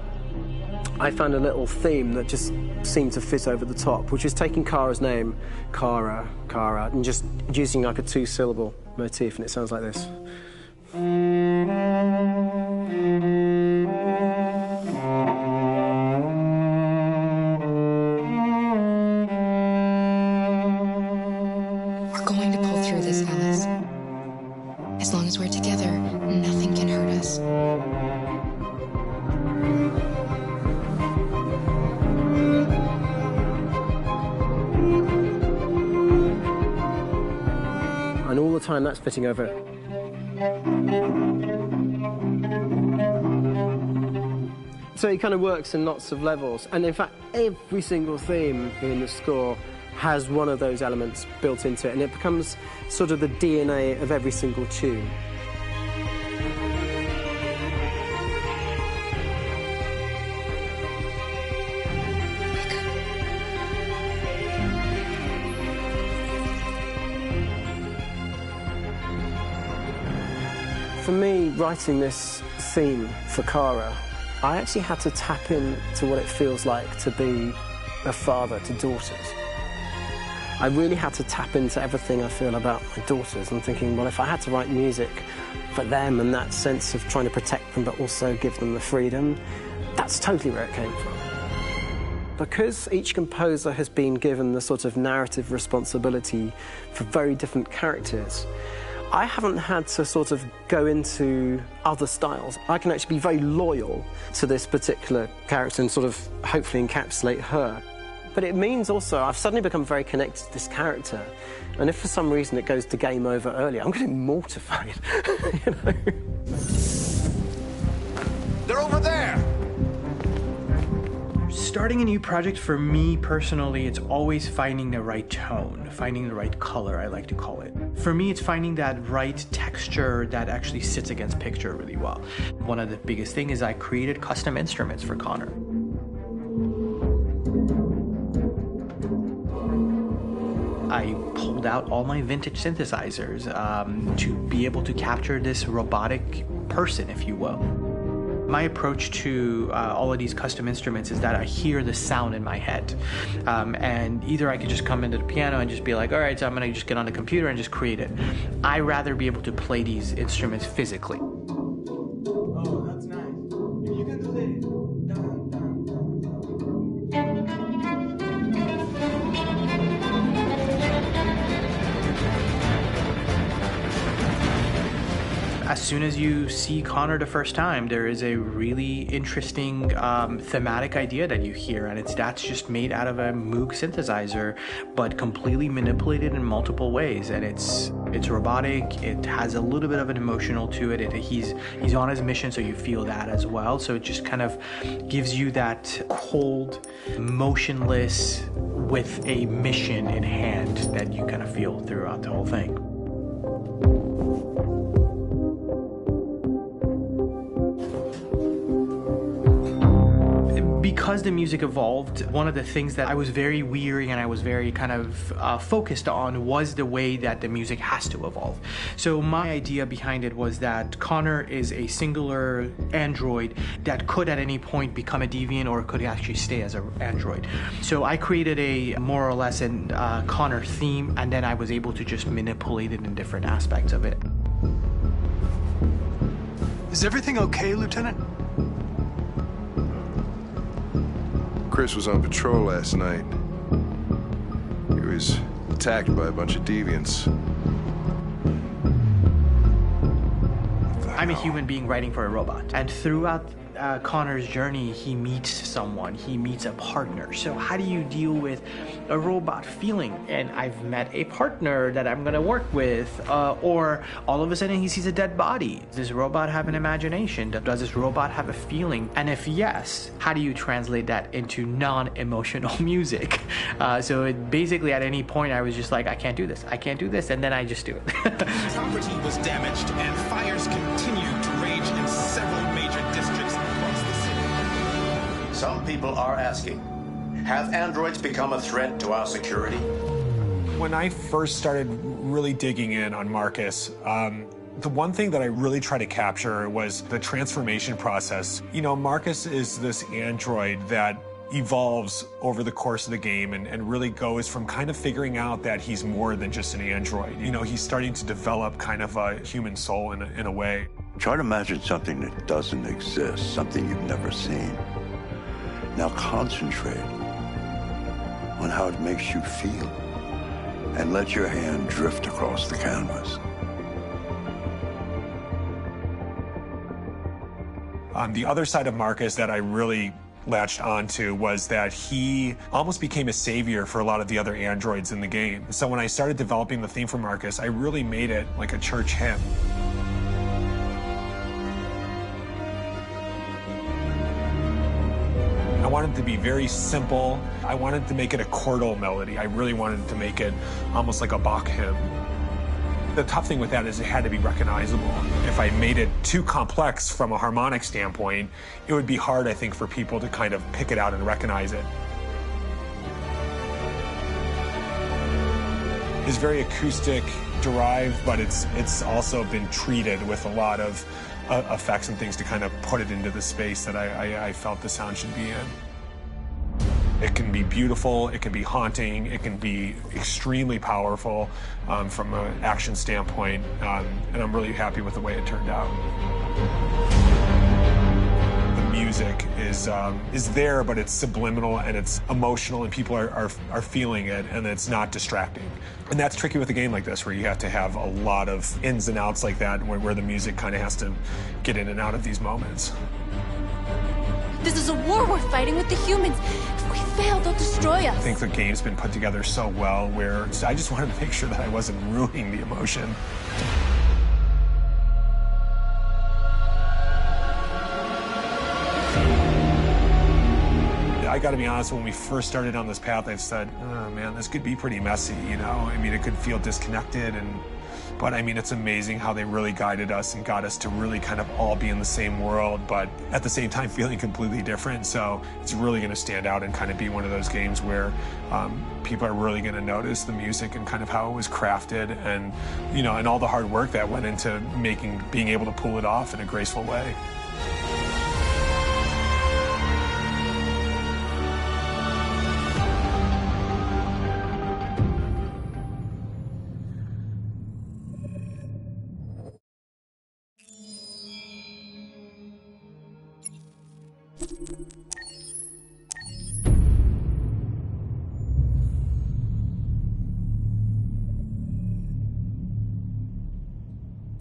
I found a little theme that just seemed to fit over the top, which is taking Kara's name, Kara, Kara, and just using like a two-syllable motif, and it sounds like this. We're going to pull through this, Alice. As long as we're together, nothing can hurt us. And all the time that's fitting over it. So it kind of works in lots of levels. And in fact, every single theme in the score has one of those elements built into it, and it becomes sort of the DNA of every single tune. For me, writing this theme for Kara, I actually had to tap into what it feels like to be a father to daughters. I really had to tap into everything I feel about my daughters and thinking, well, if I had to write music for them and that sense of trying to protect them but also give them the freedom, that's totally where it came from. Because each composer has been given the sort of narrative responsibility for very different characters, I haven't had to sort of go into other styles. I can actually be very loyal to this particular character and sort of hopefully encapsulate her. But it means also I've suddenly become very connected to this character. And if for some reason it goes to game over early, I'm getting mortified, you know? They're over there! Starting a new project, for me personally, it's always finding the right tone, finding the right color, I like to call it. For me, it's finding that right texture that actually sits against picture really well. One of the biggest things is I created custom instruments for Connor. I pulled out all my vintage synthesizers to be able to capture this robotic person, if you will. My approach to all of these custom instruments is that I hear the sound in my head. And either I could just come into the piano and just be like, all right, so I'm gonna just get on the computer and just create it. I rather be able to play these instruments physically. Oh, that's nice. You can do the... As soon as you see Connor the first time, there is a really interesting thematic idea that you hear, and that's just made out of a Moog synthesizer, but completely manipulated in multiple ways. And it's robotic. It has a little bit of an emotional to it. He's on his mission, so you feel that as well. So it just kind of gives you that cold, motionless, with a mission in hand that you kind of feel throughout the whole thing. Because the music evolved, one of the things that I was very weary and I was very kind of focused on was the way that the music has to evolve. So my idea behind it was that Connor is a singular android that could at any point become a deviant or could actually stay as an android. So I created a more or less an Connor theme, and then I was able to just manipulate it in different aspects of it. Is everything okay, Lieutenant? Chris was on patrol last night. He was attacked by a bunch of deviants. I'm a human being writing for a robot. And throughout Connor's journey, he meets someone, he meets a partner. So how do you deal with a robot feeling? And I've met a partner that I'm gonna work with, or all of a sudden he sees a dead body. Does this robot have an imagination? Does this robot have a feeling? And if yes, how do you translate that into non-emotional music? So it basically at any point I was just like, I can't do this, and then I just do it. Property was damaged and fires continue to rage in several major districts across the city. Some people are asking, have androids become a threat to our security? When I first started really digging in on Marcus, the one thing that I really tried to capture was the transformation process. You know, Marcus is this android that evolves over the course of the game and really goes from kind of figuring out that he's more than just an android. You know, he's starting to develop kind of a human soul in a way. Try to imagine something that doesn't exist, something you've never seen. Now concentrate on how it makes you feel and let your hand drift across the canvas. The other side of Marcus that I really latched onto was that he almost became a savior for a lot of the other androids in the game. So when I started developing the theme for Marcus, I really made it like a church hymn. I wanted it to be very simple. I wanted to make it a chordal melody. I really wanted to make it almost like a Bach hymn. The tough thing with that is it had to be recognizable. If I made it too complex from a harmonic standpoint, it would be hard, I think, for people to kind of pick it out and recognize it. It's very acoustic derived, but it's also been treated with a lot of effects and things to kind of put it into the space that I felt the sound should be in. It can be beautiful, it can be haunting, it can be extremely powerful from an action standpoint, and I'm really happy with the way it turned out. The music is is there, but it's subliminal and it's emotional, and people are feeling it, and it's not distracting. And that's tricky with a game like this, where you have to have a lot of ins and outs like that, where the music kind of has to get in and out of these moments. This is a war we're fighting with the humans. If we fail, they'll destroy us. I think the game's been put together so well, where I just wanted to make sure that I wasn't ruining the emotion. I gotta be honest, when we first started on this path, I said, oh man, this could be pretty messy, you know? I mean, it could feel disconnected, but I mean, it's amazing how they really guided us and got us to really kind of all be in the same world, but at the same time feeling completely different. So it's really gonna stand out and kind of be one of those games where people are really gonna notice the music and kind of how it was crafted, and, you know, and all the hard work that went into being able to pull it off in a graceful way.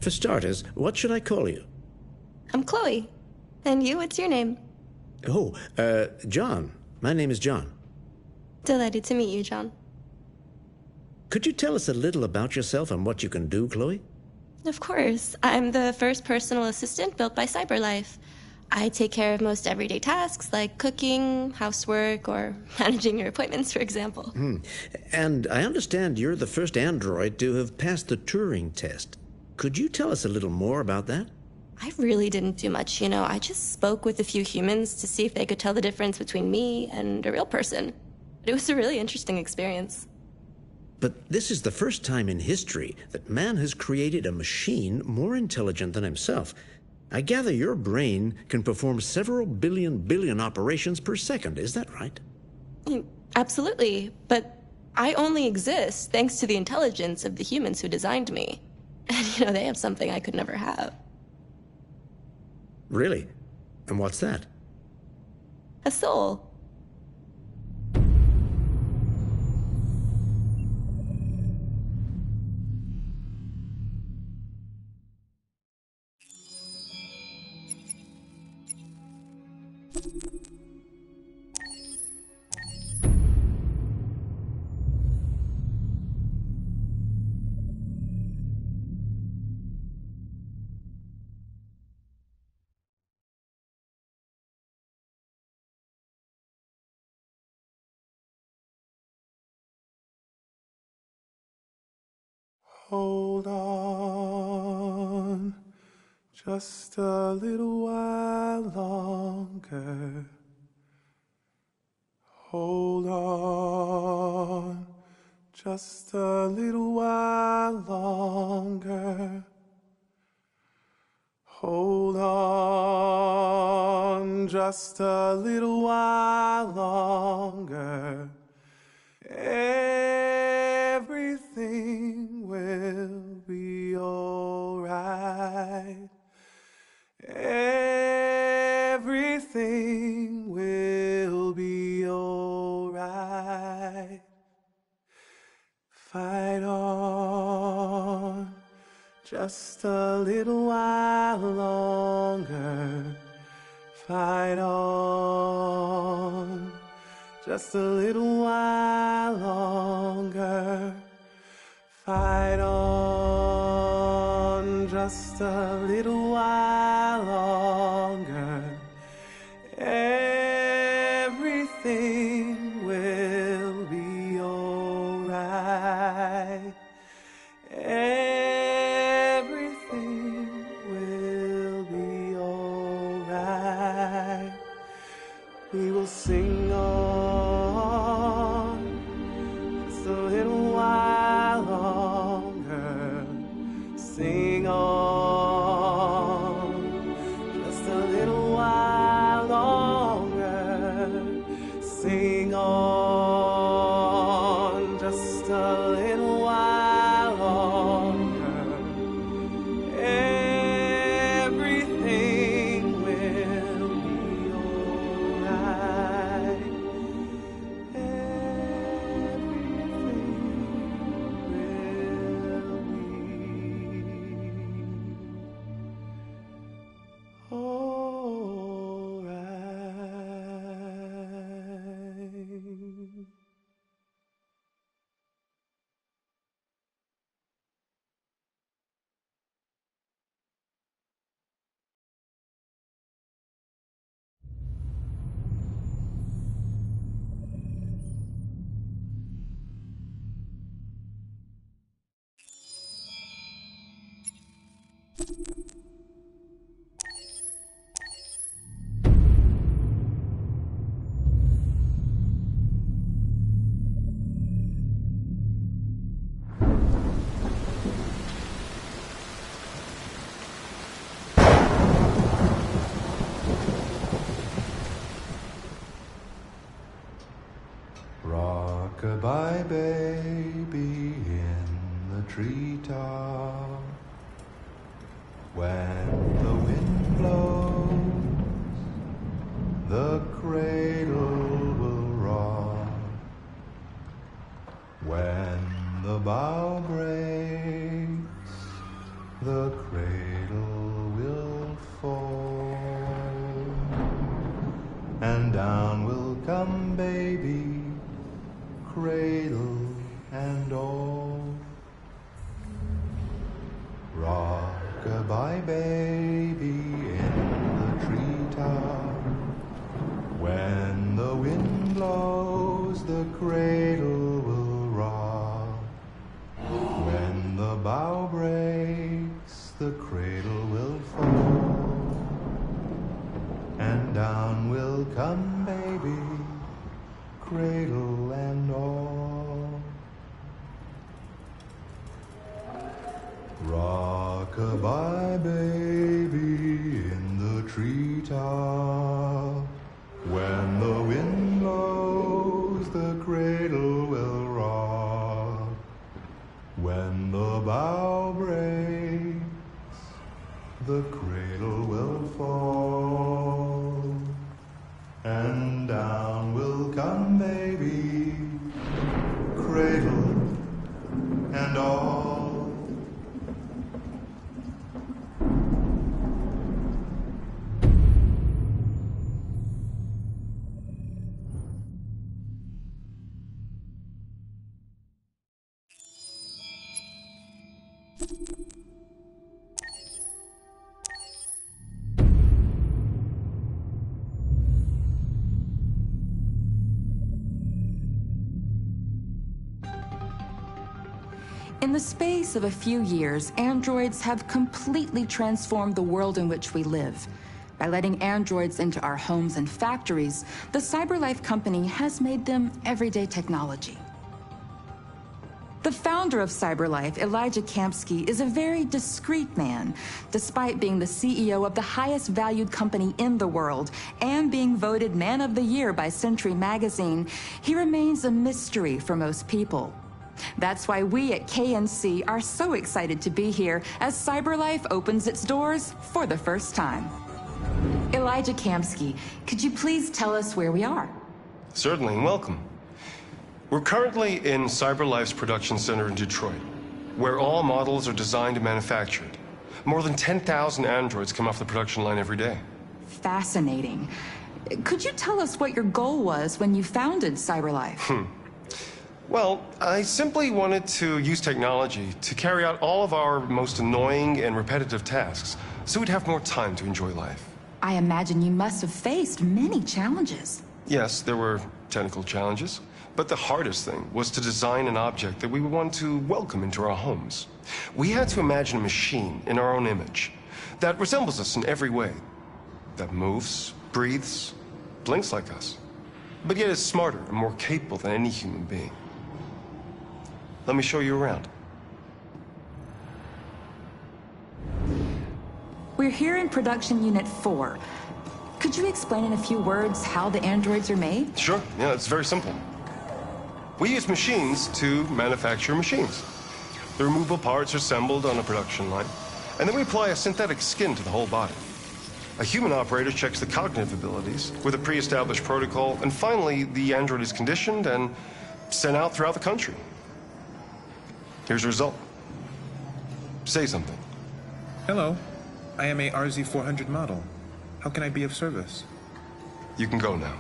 For starters, what should I call you? I'm Chloe. And you, what's your name? Oh, John. My name is John. Delighted to meet you, John. Could you tell us a little about yourself and what you can do, Chloe? Of course. I'm the first personal assistant built by CyberLife. I take care of most everyday tasks like cooking, housework, or managing your appointments, for example. And I understand you're the first android to have passed the Turing test. Could you tell us a little more about that? I really didn't do much, you know. I just spoke with a few humans to see if they could tell the difference between me and a real person. It was a really interesting experience. But this is the first time in history that man has created a machine more intelligent than himself. I gather your brain can perform several billion operations per second. Is that right? Absolutely. But I only exist thanks to the intelligence of the humans who designed me. And, you know, they have something I could never have. Really? And what's that? A soul. Hold on, just a little while longer. Hold on, just a little while longer. Hold on, just a little while longer. Everything will be alright. Everything will be alright. Fight on, just a little while longer. Fight on, just a little while longer. Fight on, just a little while longer. Everything will be alright. Everything will be alright. We will sing on, just a little while longer. Sing on, just a little while longer. Sing on, just a little while longer. Everything will be Rock-a-bye baby in the treetop. When the wind blows, the cradle will rock. When the bough breaks, the cradle will fall. And down will come baby, cradle and all. Rock-a-bye baby in the treetop. When the wind blows, the cradle will rock. When the bough breaks, the cradle will fall. And down will come baby, cradle and all. Rock-a-bye baby in the treetop. When the wind blows, the cradle will rock. When the bough breaks, the cradle will fall. And down will come baby, cradle and all. In the space of a few years, androids have completely transformed the world in which we live. By letting androids into our homes and factories, the CyberLife company has made them everyday technology. The founder of CyberLife, Elijah Kamsky, is a very discreet man. Despite being the CEO of the highest valued company in the world and being voted Man of the Year by Century Magazine, he remains a mystery for most people. That's why we at KNC are so excited to be here as CyberLife opens its doors for the first time. Elijah Kamsky, could you please tell us where we are? Certainly, and welcome. We're currently in CyberLife's production center in Detroit, where all models are designed and manufactured. More than 10,000 androids come off the production line every day. Fascinating. Could you tell us what your goal was when you founded CyberLife? Well, I simply wanted to use technology to carry out all of our most annoying and repetitive tasks, so we'd have more time to enjoy life. I imagine you must have faced many challenges. Yes, there were technical challenges, but the hardest thing was to design an object that we would want to welcome into our homes. We had to imagine a machine in our own image that resembles us in every way, that moves, breathes, blinks like us, but yet is smarter and more capable than any human being. Let me show you around. We're here in Production Unit 4. Could you explain in a few words how the androids are made? Sure, yeah, it's very simple. We use machines to manufacture machines. The removable parts are assembled on a production line, and then we apply a synthetic skin to the whole body. A human operator checks the cognitive abilities with a pre-established protocol, and finally, the android is conditioned and sent out throughout the country. Here's the result. Say something. Hello. I am a RZ400 model. How can I be of service? You can go now.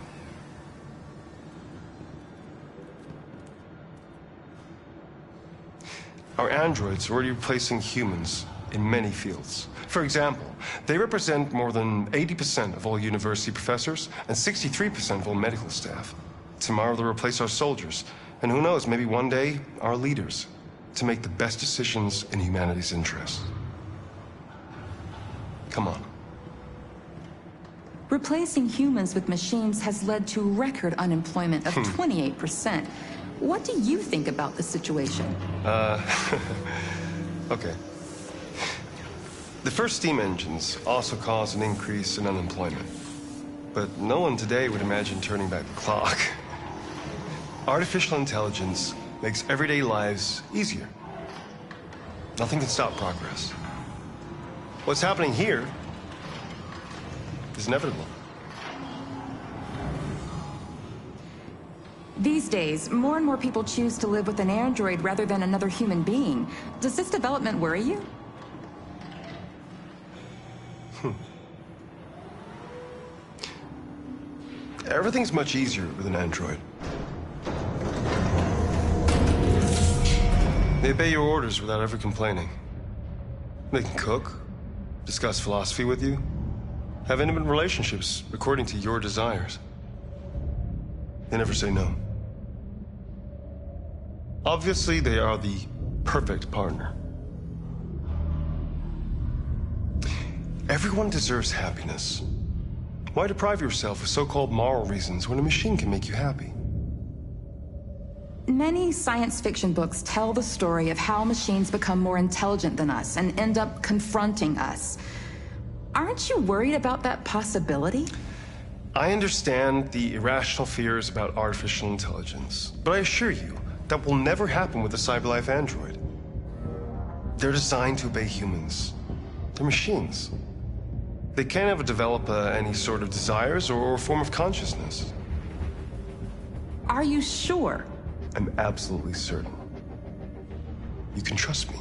Our androids are already replacing humans in many fields. For example, they represent more than 80% of all university professors and 63% of all medical staff. Tomorrow they'll replace our soldiers, and who knows, maybe one day, our leaders, to make the best decisions in humanity's interest. Come on. Replacing humans with machines has led to record unemployment of 28%. What do you think about the situation? Okay. The first steam engines also caused an increase in unemployment. But no one today would imagine turning back the clock. Artificial intelligence makes everyday lives easier. Nothing can stop progress. What's happening here is inevitable. These days, more and more people choose to live with an android rather than another human being. Does this development worry you? Everything's much easier with an android. They obey your orders without ever complaining. They can cook, discuss philosophy with you, have intimate relationships according to your desires. They never say no. Obviously, they are the perfect partner. Everyone deserves happiness. Why deprive yourself of so-called moral reasons when a machine can make you happy? Many science fiction books tell the story of how machines become more intelligent than us and end up confronting us. Aren't you worried about that possibility? I understand the irrational fears about artificial intelligence, but I assure you, that will never happen with a CyberLife android. They're designed to obey humans. They're machines. They can't ever develop any sort of desires or form of consciousness. Are you sure? I'm absolutely certain. You can trust me.